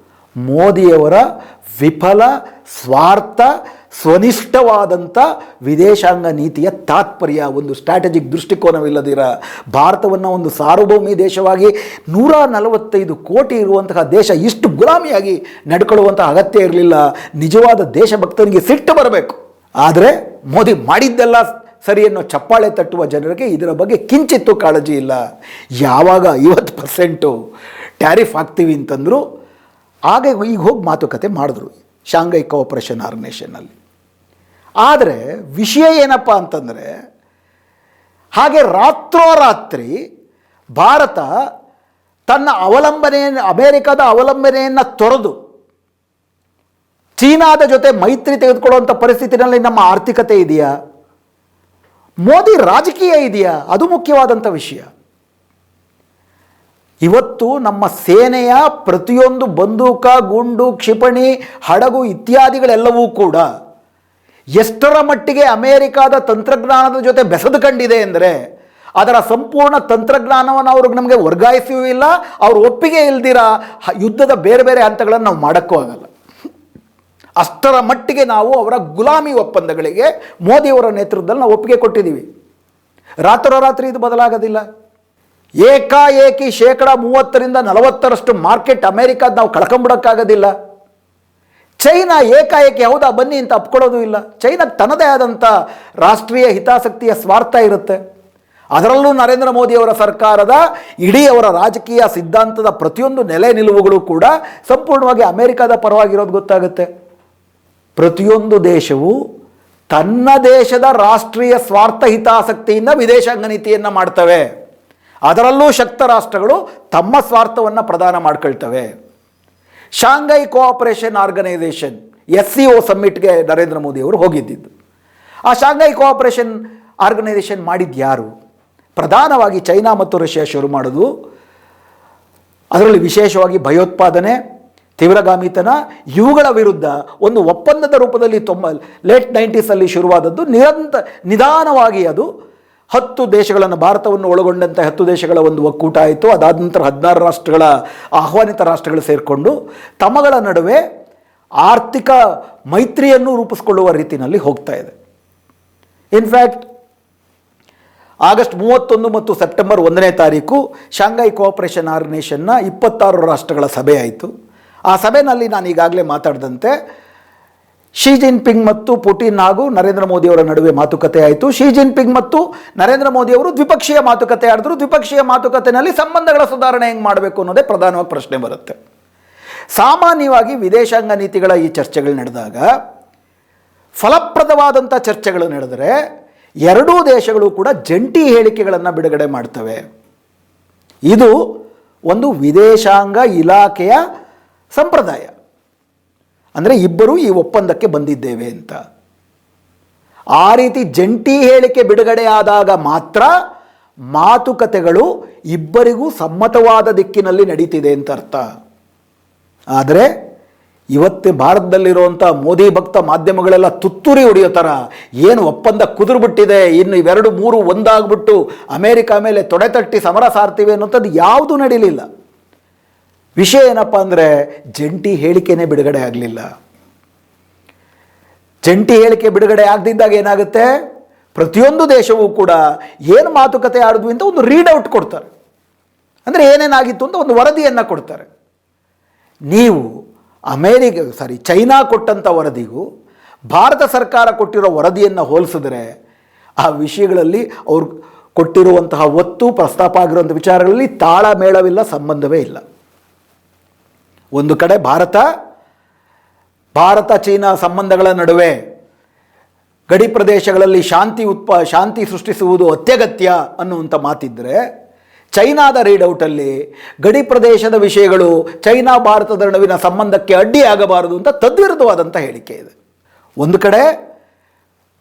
ಮೋದಿಯವರ ವಿಫಲ, ಸ್ವಾರ್ಥ, ಸ್ವನಿಷ್ಠವಾದಂಥ ವಿದೇಶಾಂಗ ನೀತಿಯ ತಾತ್ಪರ್ಯ, ಒಂದು ಸ್ಟ್ರಾಟಜಿಕ್ ದೃಷ್ಟಿಕೋನವಿಲ್ಲದಿರ ಭಾರತವನ್ನು ಒಂದು ಸಾರ್ವಭೌಮಿ ದೇಶವಾಗಿ 145 ಕೋಟಿ ಇರುವಂತಹ ದೇಶ ಇಷ್ಟು ಗುಲಾಮಿಯಾಗಿ ನಡ್ಕೊಳ್ಳುವಂಥ ಅಗತ್ಯ ಇರಲಿಲ್ಲ. ನಿಜವಾದ ದೇಶಭಕ್ತನಿಗೆ ಸಿಟ್ಟು ಬರಬೇಕು. ಆದರೆ ಮೋದಿ ಮಾಡಿದ್ದೆಲ್ಲ ಸರಿ ಅನ್ನೋ ಚಪ್ಪಾಳೆ ತಟ್ಟುವ ಜನರಿಗೆ ಇದರ ಬಗ್ಗೆ ಕಿಂಚಿತ್ತೂ ಕಾಳಜಿ ಇಲ್ಲ. ಯಾವಾಗ 50% ಟ್ಯಾರಿಫ್ ಹಾಕ್ತೀವಿ ಅಂತಂದರು, ಆಗ ಈಗ ಹೋಗಿ ಮಾತುಕತೆ ಮಾಡಿದ್ರು ಶಾಂಘೈ ಕೋಆಪರೇಷನ್ ಆರ್ಗನೈಸೇಷನ್ನಲ್ಲಿ. ಆದರೆ ವಿಷಯ ಏನಪ್ಪ ಅಂತಂದರೆ, ಹಾಗೆ ರಾತ್ರೋರಾತ್ರಿ ಭಾರತ ತನ್ನ ಅಮೇರಿಕಾದ ಅವಲಂಬನೆಯನ್ನು ತೊರೆದು ಚೀನಾದ ಜೊತೆ ಮೈತ್ರಿ ತೆಗೆದುಕೊಳ್ಳುವಂಥ ಪರಿಸ್ಥಿತಿನಲ್ಲಿ ನಮ್ಮ ಆರ್ಥಿಕತೆ ಇದೆಯಾ? ಮೋದಿ ರಾಜಕೀಯ ಇದೆಯಾ? ಅದು ಮುಖ್ಯವಾದಂಥ ವಿಷಯ. ಇವತ್ತು ನಮ್ಮ ಸೇನೆಯ ಪ್ರತಿಯೊಂದು ಬಂದೂಕ, ಗುಂಡು, ಕ್ಷಿಪಣಿ, ಹಡಗು ಇತ್ಯಾದಿಗಳೆಲ್ಲವೂ ಕೂಡ ಎಷ್ಟರ ಮಟ್ಟಿಗೆ ಅಮೇರಿಕಾದ ತಂತ್ರಜ್ಞಾನದ ಜೊತೆ ಬೆಸೆದುಕೊಂಡಿದೆ ಅಂದರೆ, ಅದರ ಸಂಪೂರ್ಣ ತಂತ್ರಜ್ಞಾನವನ್ನು ಅವ್ರಿಗೆ ನಮಗೆ ವರ್ಗಾಯಿಸಿಯೂ ಇಲ್ಲ, ಅವ್ರ ಒಪ್ಪಿಗೆ ಇಲ್ದಿರ ಯುದ್ಧದ ಬೇರೆ ಬೇರೆ ಹಂತಗಳನ್ನು ನಾವು ಮಾಡೋಕ್ಕೂ ಆಗಲ್ಲ. ಅಷ್ಟರ ಮಟ್ಟಿಗೆ ನಾವು ಅವರ ಗುಲಾಮಿ ಒಪ್ಪಂದಗಳಿಗೆ ಮೋದಿಯವರ ನೇತೃತ್ವದಲ್ಲಿ ನಾವು ಒಪ್ಪಿಗೆ ಕೊಟ್ಟಿದ್ದೀವಿ. ರಾತ್ರೋರಾತ್ರಿ ಇದು ಬದಲಾಗೋದಿಲ್ಲ. ಏಕಾಏಕಿ 30% 40% ಮಾರ್ಕೆಟ್ ಅಮೇರಿಕಾದ ನಾವು ಕಳ್ಕೊಂಬಿಡೋಕ್ಕಾಗೋದಿಲ್ಲ. ಚೈನಾ ಏಕಾಏಕಿ ಹೌದಾ ಬನ್ನಿ ಅಂತ ಅಪ್ಕೊಳ್ಳೋದು ಇಲ್ಲ. ಚೈನಾಗೆ ತನ್ನದೇ ಆದಂಥ ರಾಷ್ಟ್ರೀಯ ಹಿತಾಸಕ್ತಿಯ ಸ್ವಾರ್ಥ ಇರುತ್ತೆ. ಅದರಲ್ಲೂ ನರೇಂದ್ರ ಮೋದಿಯವರ ಸರ್ಕಾರದ ಇಡೀ ಅವರ ರಾಜಕೀಯ ಸಿದ್ಧಾಂತದ ಪ್ರತಿಯೊಂದು ನೆಲೆ ನಿಲುವುಗಳು ಕೂಡ ಸಂಪೂರ್ಣವಾಗಿ ಅಮೇರಿಕಾದ ಪರವಾಗಿರೋದು ಗೊತ್ತಾಗುತ್ತೆ. ಪ್ರತಿಯೊಂದು ದೇಶವು ತನ್ನ ದೇಶದ ರಾಷ್ಟ್ರೀಯ ಸ್ವಾರ್ಥ ಹಿತಾಸಕ್ತಿಯಿಂದ ವಿದೇಶಾಂಗ ನೀತಿಯನ್ನು ಮಾಡ್ತವೆ. ಅದರಲ್ಲೂ ಶಕ್ತ ರಾಷ್ಟ್ರಗಳು ತಮ್ಮ ಸ್ವಾರ್ಥವನ್ನು ಪ್ರದಾನ ಮಾಡ್ಕೊಳ್ತವೆ. ಶಾಂಘೈ ಕೋಆಪರೇಷನ್ ಆರ್ಗನೈಸೇಷನ್ SCO ಸಮ್ಮಿಟ್ಗೆ ನರೇಂದ್ರ ಮೋದಿಯವರು ಹೋಗಿದ್ದಿದ್ದು. ಆ ಶಾಂಘೈ ಕೋಆಪರೇಷನ್ ಆರ್ಗನೈಸೇಷನ್ ಮಾಡಿದ್ದು ಯಾರು? ಪ್ರಧಾನವಾಗಿ ಚೈನಾ ಮತ್ತು ರಷ್ಯಾ ಶುರು ಮಾಡೋದು. ಅದರಲ್ಲಿ ವಿಶೇಷವಾಗಿ ಭಯೋತ್ಪಾದನೆ, ತೀವ್ರಗಾಮಿತನ, ಇವುಗಳ ವಿರುದ್ಧ ಒಂದು ಒಪ್ಪಂದದ ರೂಪದಲ್ಲಿ ಲೇಟ್ 90s ಶುರುವಾದದ್ದು. ನಿಧಾನವಾಗಿ ಅದು 10 ದೇಶಗಳನ್ನು, ಭಾರತವನ್ನು ಒಳಗೊಂಡಂತೆ 10 ದೇಶಗಳ ಒಂದು ಒಕ್ಕೂಟ ಆಯಿತು. ಅದಾದ ನಂತರ 16 ರಾಷ್ಟ್ರಗಳ ಆಹ್ವಾನಿತ ರಾಷ್ಟ್ರಗಳು ಸೇರಿಕೊಂಡು ತಮ್ಮಗಳ ನಡುವೆ ಆರ್ಥಿಕ ಮೈತ್ರಿಯನ್ನು ರೂಪಿಸಿಕೊಳ್ಳುವ ರೀತಿಯಲ್ಲಿ ಹೋಗ್ತಾ ಇದೆ. ಇನ್ಫ್ಯಾಕ್ಟ್ ಆಗಸ್ಟ್ 31 ಮತ್ತು ಸೆಪ್ಟೆಂಬರ್ 1ನೇ ತಾರೀಕು ಶಾಂಘೈ ಕೋಆಪರೇಷನ್ ಆರ್ಗನೈಸೇಷನ್ನ 26 ರಾಷ್ಟ್ರಗಳ ಸಭೆ ಆಯಿತು. ಆ ಸಭೆಯಲ್ಲಿ ನಾನು ಈಗಾಗಲೇ ಮಾತಾಡಿದಂತೆ ಶಿ ಜಿನ್ಪಿಂಗ್ ಮತ್ತು ಪುಟಿನ್ ಹಾಗೂ ನರೇಂದ್ರ ಮೋದಿಯವರ ನಡುವೆ ಮಾತುಕತೆ ಆಯಿತು. ಶಿ ಜಿನ್ಪಿಂಗ್ ಮತ್ತು ನರೇಂದ್ರ ಮೋದಿಯವರು ದ್ವಿಪಕ್ಷೀಯ ಮಾತುಕತೆ ಆಡಿದ್ರು. ದ್ವಿಪಕ್ಷೀಯ ಮಾತುಕತೆಯಲ್ಲಿ ಸಂಬಂಧಗಳ ಸುಧಾರಣೆ ಹೆಂಗೆ ಮಾಡಬೇಕು ಅನ್ನೋದೇ ಪ್ರಧಾನವಾಗಿ ಪ್ರಶ್ನೆ ಬರುತ್ತೆ. ಸಾಮಾನ್ಯವಾಗಿ ವಿದೇಶಾಂಗ ನೀತಿಗಳ ಈ ಚರ್ಚೆಗಳು ನಡೆದಾಗ, ಫಲಪ್ರದವಾದಂಥ ಚರ್ಚೆಗಳು ನಡೆದರೆ ಎರಡೂ ದೇಶಗಳು ಕೂಡ ಜಂಟಿ ಹೇಳಿಕೆಗಳನ್ನು ಬಿಡುಗಡೆ ಮಾಡ್ತವೆ. ಇದು ಒಂದು ವಿದೇಶಾಂಗ ಇಲಾಖೆಯ ಸಂಪ್ರದಾಯ. ಅಂದರೆ ಇಬ್ಬರೂ ಈ ಒಪ್ಪಂದಕ್ಕೆ ಬಂದಿದ್ದೇವೆ ಅಂತ. ಆ ರೀತಿ ಜಂಟಿ ಹೇಳಿಕೆ ಬಿಡುಗಡೆಯಾದಾಗ ಮಾತ್ರ ಮಾತುಕತೆಗಳು ಇಬ್ಬರಿಗೂ ಸಮ್ಮತವಾದ ದಿಕ್ಕಿನಲ್ಲಿ ನಡೀತಿದೆ ಅಂತ ಅರ್ಥ. ಆದರೆ ಇವತ್ತು ಭಾರತದಲ್ಲಿರುವಂಥ ಮೋದಿ ಭಕ್ತ ಮಾಧ್ಯಮಗಳೆಲ್ಲ ತುತ್ತೂರಿ ಹೊಡೆಯೋ ಥರ ಏನು ಒಪ್ಪಂದ ಕುದುರ್ಬಿಟ್ಟಿದೆ, ಇನ್ನು ಇವೆರಡು ಮೂರು ಒಂದಾಗ್ಬಿಟ್ಟು ಅಮೇರಿಕಾ ಮೇಲೆ ತೊಡೆತಟ್ಟಿ ಸಮರ ಸಾರ್ತೀವಿ ಅನ್ನೋಂಥದ್ದು ಯಾವುದೂ ನಡೀಲಿಲ್ಲ. ವಿಷಯ ಏನಪ್ಪ ಅಂದರೆ, ಜಂಟಿ ಹೇಳಿಕೆನೇ ಬಿಡುಗಡೆ ಆಗಲಿಲ್ಲ. ಜಂಟಿ ಹೇಳಿಕೆ ಬಿಡುಗಡೆ ಆಗದಿದ್ದಾಗ ಏನಾಗುತ್ತೆ, ಪ್ರತಿಯೊಂದು ದೇಶವೂ ಕೂಡ ಏನು ಮಾತುಕತೆ ಆಡಿದ್ವಿ ಅಂತ ಒಂದು ರೀಡ್ಔಟ್ ಕೊಡ್ತಾರೆ. ಅಂದರೆ ಏನೇನಾಗಿತ್ತು ಅಂತ ಒಂದು ವರದಿಯನ್ನು ಕೊಡ್ತಾರೆ. ನೀವು ಚೈನಾ ಕೊಟ್ಟಂಥ ವರದಿಗೂ ಭಾರತ ಸರ್ಕಾರ ಕೊಟ್ಟಿರೋ ವರದಿಯನ್ನು ಹೋಲಿಸಿದ್ರೆ ಆ ವಿಷಯಗಳಲ್ಲಿ ಅವ್ರು ಕೊಟ್ಟಿರುವಂತಹ ಒತ್ತು, ಪ್ರಸ್ತಾಪ ಆಗಿರುವಂಥ ವಿಚಾರಗಳಲ್ಲಿ ತಾಳಮೇಳವಿಲ್ಲ, ಸಂಬಂಧವೇ ಇಲ್ಲ. ಒಂದು ಕಡೆ ಭಾರತ ಚೀನಾ ಸಂಬಂಧಗಳ ನಡುವೆ ಗಡಿ ಪ್ರದೇಶಗಳಲ್ಲಿ ಶಾಂತಿ ಸೃಷ್ಟಿಸುವುದು ಅತ್ಯಗತ್ಯ ಅನ್ನುವಂಥ ಮಾತಿದ್ದರೆ, ಚೈನಾದ ರೀಡ್ಔಟಲ್ಲಿ ಗಡಿ ಪ್ರದೇಶದ ವಿಷಯಗಳು ಚೈನಾ ಭಾರತದ ನಡುವಿನ ಸಂಬಂಧಕ್ಕೆ ಅಡ್ಡಿಯಾಗಬಾರದು ಅಂತ ತದ್ವಿರುದ್ಧವಾದಂಥ ಹೇಳಿಕೆ ಇದೆ. ಒಂದು ಕಡೆ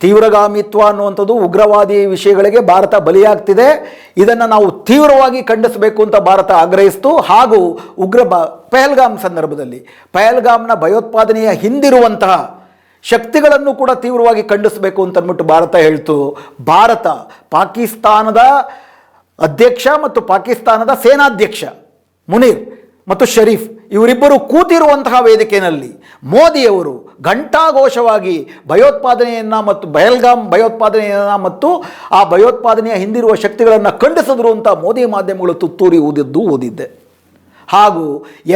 ತೀವ್ರಗಾಮಿತ್ವ ಅನ್ನುವಂಥದ್ದು, ಉಗ್ರವಾದಿ ವಿಷಯಗಳಿಗೆ ಭಾರತ ಬಲಿಯಾಗ್ತಿದೆ, ಇದನ್ನು ನಾವು ತೀವ್ರವಾಗಿ ಖಂಡಿಸಬೇಕು ಅಂತ ಭಾರತ ಆಗ್ರಹಿಸಿತು. ಹಾಗೂ ಪಹಲ್ಗಾಮ್ ಸಂದರ್ಭದಲ್ಲಿ ಪಹಲ್ಗಾಮ್ನ ಭಯೋತ್ಪಾದನೆಯ ಹಿಂದಿರುವಂತಹ ಶಕ್ತಿಗಳನ್ನು ಕೂಡ ತೀವ್ರವಾಗಿ ಖಂಡಿಸಬೇಕು ಅಂತ ಅಂದ್ಬಿಟ್ಟು ಭಾರತ ಹೇಳ್ತು. ಭಾರತ ಪಾಕಿಸ್ತಾನದ ಅಧ್ಯಕ್ಷ ಮತ್ತು ಪಾಕಿಸ್ತಾನದ ಸೇನಾಧ್ಯಕ್ಷ ಮುನೀರ್ ಮತ್ತು ಶರೀಫ್ ಇವರಿಬ್ಬರು ಕೂತಿರುವಂತಹ ವೇದಿಕೆಯಲ್ಲಿ ಮೋದಿಯವರು ಘಂಟಾಘೋಷವಾಗಿ ಭಯೋತ್ಪಾದನೆಯನ್ನು ಮತ್ತು ಪಹಲ್ಗಾಮ್ ಭಯೋತ್ಪಾದನೆಯನ್ನು ಮತ್ತು ಆ ಭಯೋತ್ಪಾದನೆಯ ಹಿಂದಿರುವ ಶಕ್ತಿಗಳನ್ನು ಖಂಡಿಸಿದ್ರು ಅಂತ ಮೋದಿ ಮಾಧ್ಯಮಗಳು ತುತ್ತೂರಿ ಓದಿದ್ದೆ. ಹಾಗೂ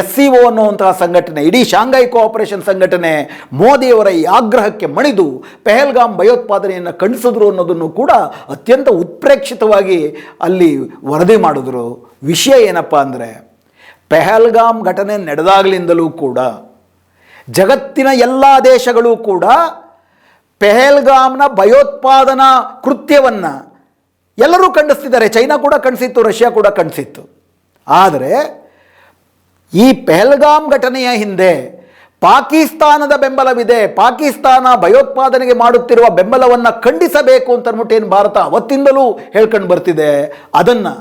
SCO ಅನ್ನುವಂತಹ ಸಂಘಟನೆ, ಇಡೀ ಶಾಂಘೈ ಕೋಆಪರೇಷನ್ ಸಂಘಟನೆ ಮೋದಿಯವರ ಈ ಆಗ್ರಹಕ್ಕೆ ಮಣಿದು ಪಹಲ್ಗಾಮ್ ಭಯೋತ್ಪಾದನೆಯನ್ನು ಖಂಡಿಸಿದ್ರು ಅನ್ನೋದನ್ನು ಕೂಡ ಅತ್ಯಂತ ಉತ್ಪ್ರೇಕ್ಷಿತವಾಗಿ ಅಲ್ಲಿ ವರದಿ ಮಾಡಿದ್ರು. ವಿಷಯ ಏನಪ್ಪ ಅಂದರೆ, ಪಹಲ್ಗಾಮ್ ಘಟನೆ ನಡೆದಾಗಲಿಂದಲೂ ಕೂಡ ಜಗತ್ತಿನ ಎಲ್ಲ ದೇಶಗಳು ಕೂಡ ಪಹಲ್ಗಾಮ್ನ ಭಯೋತ್ಪಾದನಾ ಕೃತ್ಯವನ್ನು ಎಲ್ಲರೂ ಖಂಡಿಸ್ತಿದ್ದಾರೆ. ಚೈನಾ ಕೂಡ ಖಂಡಿಸಿತ್ತು, ರಷ್ಯಾ ಕೂಡ ಖಂಡಿಸಿತ್ತು. ಆದರೆ ಈ ಪಹಲ್ಗಾಮ್ ಘಟನೆಯ ಹಿಂದೆ ಪಾಕಿಸ್ತಾನದ ಬೆಂಬಲವಿದೆ. ಪಾಕಿಸ್ತಾನ ಭಯೋತ್ಪಾದನೆಗೆ ಮಾಡುತ್ತಿರುವ ಬೆಂಬಲವನ್ನು ಖಂಡಿಸಬೇಕು ಅಂತ ಅಂದ್ಬಿಟ್ಟೇನು ಭಾರತ ಅವತ್ತಿಂದಲೂ ಹೇಳ್ಕೊಂಡು ಬರ್ತಿದೆ. ಅದನ್ನು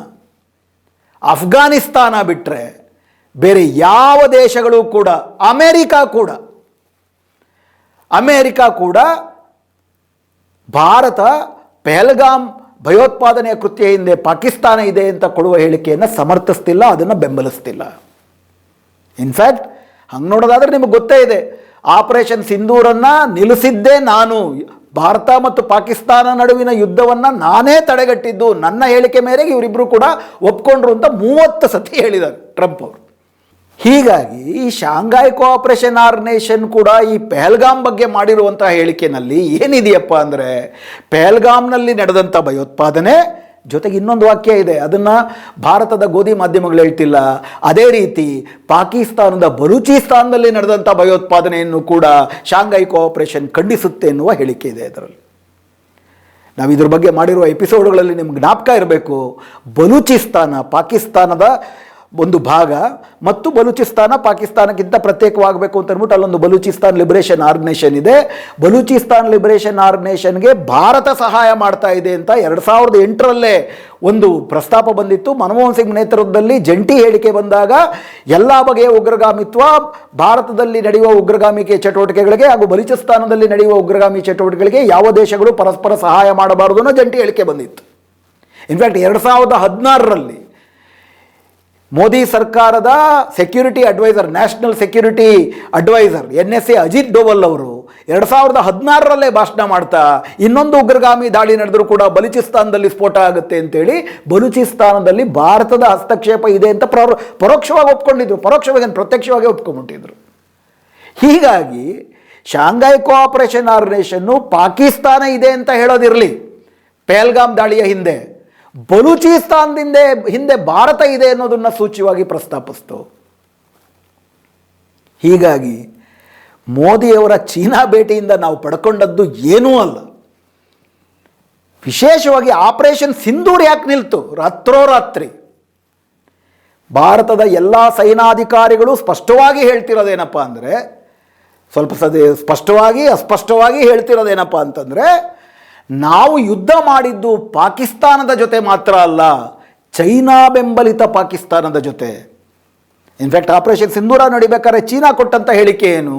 ಅಫ್ಘಾನಿಸ್ತಾನ ಬಿಟ್ಟರೆ ಬೇರೆ ಯಾವ ದೇಶಗಳು ಕೂಡ, ಅಮೇರಿಕಾ ಕೂಡ ಭಾರತ ಪಹಲ್ಗಾಮ್ ಭಯೋತ್ಪಾದನೆಯ ಕೃತ್ಯ ಹಿಂದೆ ಪಾಕಿಸ್ತಾನ ಇದೆ ಅಂತ ಕೊಡುವ ಹೇಳಿಕೆಯನ್ನು ಸಮರ್ಥಿಸ್ತಿಲ್ಲ, ಅದನ್ನು ಬೆಂಬಲಿಸ್ತಿಲ್ಲ. ಇನ್ಫ್ಯಾಕ್ಟ್ ಹಂಗೆ ನೋಡೋದಾದರೆ ನಿಮಗೆ ಗೊತ್ತೇ ಇದೆ, ಆಪರೇಷನ್ ಸಿಂಧೂರನ್ನು ನಿಲ್ಲಿಸಿದ್ದೇ ನಾನು, ಭಾರತ ಮತ್ತು ಪಾಕಿಸ್ತಾನ ನಡುವಿನ ಯುದ್ಧವನ್ನು ನಾನೇ ತಡೆಗಟ್ಟಿದ್ದು, ನನ್ನ ಹೇಳಿಕೆ ಮೇರೆಗೆ ಇವರಿಬ್ಬರು ಕೂಡ ಒಪ್ಕೊಂಡ್ರು ಅಂತ 30 ಸತಿ ಹೇಳಿದ್ದಾರೆ ಟ್ರಂಪ್ ಅವರು. ಹೀಗಾಗಿ ಈ ಶಾಂಘೈ ಕೋಆಪರೇಷನ್ ಆರ್ಗನೈಸೇಷನ್ ಕೂಡ ಈ ಪಹಲ್ಗಾಮ್ ಬಗ್ಗೆ ಮಾಡಿರುವಂತಹ ಹೇಳಿಕೆಯಲ್ಲಿ ಏನಿದೆಯಪ್ಪ ಅಂದರೆ, ಪಹಲ್ಗಾಮ್ನಲ್ಲಿ ನಡೆದಂಥ ಭಯೋತ್ಪಾದನೆ ಜೊತೆಗೆ ಇನ್ನೊಂದು ವಾಕ್ಯ ಇದೆ, ಅದನ್ನು ಭಾರತದ ಗೋಧಿ ಮಾಧ್ಯಮಗಳು ಹೇಳ್ತಿಲ್ಲ. ಅದೇ ರೀತಿ ಪಾಕಿಸ್ತಾನದ ಬಲೂಚಿಸ್ತಾನದಲ್ಲಿ ನಡೆದಂಥ ಭಯೋತ್ಪಾದನೆಯನ್ನು ಕೂಡ ಶಾಂಘೈ ಕೋಆಪರೇಷನ್ ಖಂಡಿಸುತ್ತೆ ಎನ್ನುವ ಹೇಳಿಕೆ ಇದೆ ಅದರಲ್ಲಿ. ನಾವು ಇದ್ರ ಬಗ್ಗೆ ಮಾಡಿರುವ ಎಪಿಸೋಡ್ಗಳಲ್ಲಿ ನಿಮ್ಗೆ ಜ್ಞಾಪಕ ಇರಬೇಕು, ಬಲೂಚಿಸ್ತಾನ ಪಾಕಿಸ್ತಾನದ ಒಂದು ಭಾಗ ಮತ್ತು ಬಲೂಚಿಸ್ತಾನ ಪಾಕಿಸ್ತಾನಕ್ಕಿಂತ ಪ್ರತ್ಯೇಕವಾಗಬೇಕು ಅಂತ ಅಂದ್ಬಿಟ್ಟು ಅಲ್ಲೊಂದು ಬಲೂಚಿಸ್ತಾನ್ ಲಿಬರೇಷನ್ ಆರ್ಗನೈಸೇಷನ್ ಇದೆ. ಬಲೂಚಿಸ್ತಾನ್ ಲಿಬರೇಷನ್ ಆರ್ಗನೈಸೇಷನ್ಗೆ ಭಾರತ ಸಹಾಯ ಮಾಡ್ತಾ ಇದೆ ಅಂತ 2008ರಲ್ಲೇ ಒಂದು ಪ್ರಸ್ತಾಪ ಬಂದಿತ್ತು. ಮನಮೋಹನ್ ಸಿಂಗ್ ನೇತೃತ್ವದಲ್ಲಿ ಜಂಟಿ ಹೇಳಿಕೆ ಬಂದಾಗ ಎಲ್ಲ ಬಗೆಯ ಉಗ್ರಗಾಮಿತ್ವ, ಭಾರತದಲ್ಲಿ ನಡೆಯುವ ಉಗ್ರಗಾಮಿಕೆ ಚಟುವಟಿಕೆಗಳಿಗೆ ಹಾಗೂ ಬಲೂಚಿಸ್ತಾನದಲ್ಲಿ ನಡೆಯುವ ಉಗ್ರಗಾಮಿ ಚಟುವಟಿಕೆಗಳಿಗೆ ಯಾವ ದೇಶಗಳು ಪರಸ್ಪರ ಸಹಾಯ ಮಾಡಬಾರದು ಅನ್ನೋ ಜಂಟಿ ಹೇಳಿಕೆ ಬಂದಿತ್ತು. ಇನ್ಫ್ಯಾಕ್ಟ್ 2016ರಲ್ಲಿ ಮೋದಿ ಸರ್ಕಾರದ security adviser, national security adviser NSA Ajit Doval ಅವರು 2016ರಲ್ಲೇ ಭಾಷಣ ಮಾಡ್ತಾ, ಇನ್ನೊಂದು ಉಗ್ರಗಾಮಿ ದಾಳಿ ನಡೆದರೂ ಕೂಡ ಬಲೂಚಿಸ್ತಾನದಲ್ಲಿ ಸ್ಫೋಟ ಆಗುತ್ತೆ ಅಂತೇಳಿ ಬಲೂಚಿಸ್ತಾನದಲ್ಲಿ ಭಾರತದ ಹಸ್ತಕ್ಷೇಪ ಇದೆ ಅಂತ ಪರೋಕ್ಷವಾಗಿ ಒಪ್ಕೊಂಡಿದ್ರು. ಪರೋಕ್ಷವಾಗಿ ಪ್ರತ್ಯಕ್ಷವಾಗಿ ಒಪ್ಕೊಂಡ್ಬಿಟ್ಟಿದ್ರು. ಹೀಗಾಗಿ ಶಾಂಘೈ ಕೋಆಪರೇಷನ್ ಆರ್ಗನೈಸೇಷನ್ನು ಪಾಕಿಸ್ತಾನ ಇದೆ ಅಂತ ಹೇಳೋದಿರಲಿ, ಪಹಲ್ಗಾಮ್ ದಾಳಿಯ ಹಿಂದೆ ಬಲೂಚಿಸ್ತಾನದಿಂದ ಹಿಂದೆ ಭಾರತ ಇದೆ ಅನ್ನೋದನ್ನು ಸೂಚ್ಯವಾಗಿ ಪ್ರಸ್ತಾಪಿಸ್ತು. ಹೀಗಾಗಿ ಮೋದಿಯವರ ಚೀನಾ ಭೇಟಿಯಿಂದ ನಾವು ಪಡ್ಕೊಂಡದ್ದು ಏನೂ ಅಲ್ಲ. ವಿಶೇಷವಾಗಿ ಆಪರೇಷನ್ ಸಿಂಧೂರ್ ಯಾಕೆ ನಿಲ್ತು? ರಾತ್ರೋರಾತ್ರಿ ಭಾರತದ ಎಲ್ಲ ಸೈನಾಧಿಕಾರಿಗಳು ಸ್ಪಷ್ಟವಾಗಿ ಹೇಳ್ತಿರೋದೇನಪ್ಪ ಅಂದರೆ, ಸ್ವಲ್ಪ ಸ್ಪಷ್ಟವಾಗಿ ಅಸ್ಪಷ್ಟವಾಗಿ ಹೇಳ್ತಿರೋದೇನಪ್ಪ ಅಂತಂದರೆ, ನಾವು ಯುದ್ಧ ಮಾಡಿದ್ದು ಪಾಕಿಸ್ತಾನದ ಜೊತೆ ಮಾತ್ರ ಅಲ್ಲ, ಚೈನಾ ಬೆಂಬಲಿತ ಪಾಕಿಸ್ತಾನದ ಜೊತೆ. ಇನ್ಫ್ಯಾಕ್ಟ್ ಆಪರೇಷನ್ ಸಿಂಧೂರ ನಡಿಬೇಕಾದ್ರೆ ಚೀನಾ ಕೊಟ್ಟಂಥ ಹೇಳಿಕೆ ಏನು?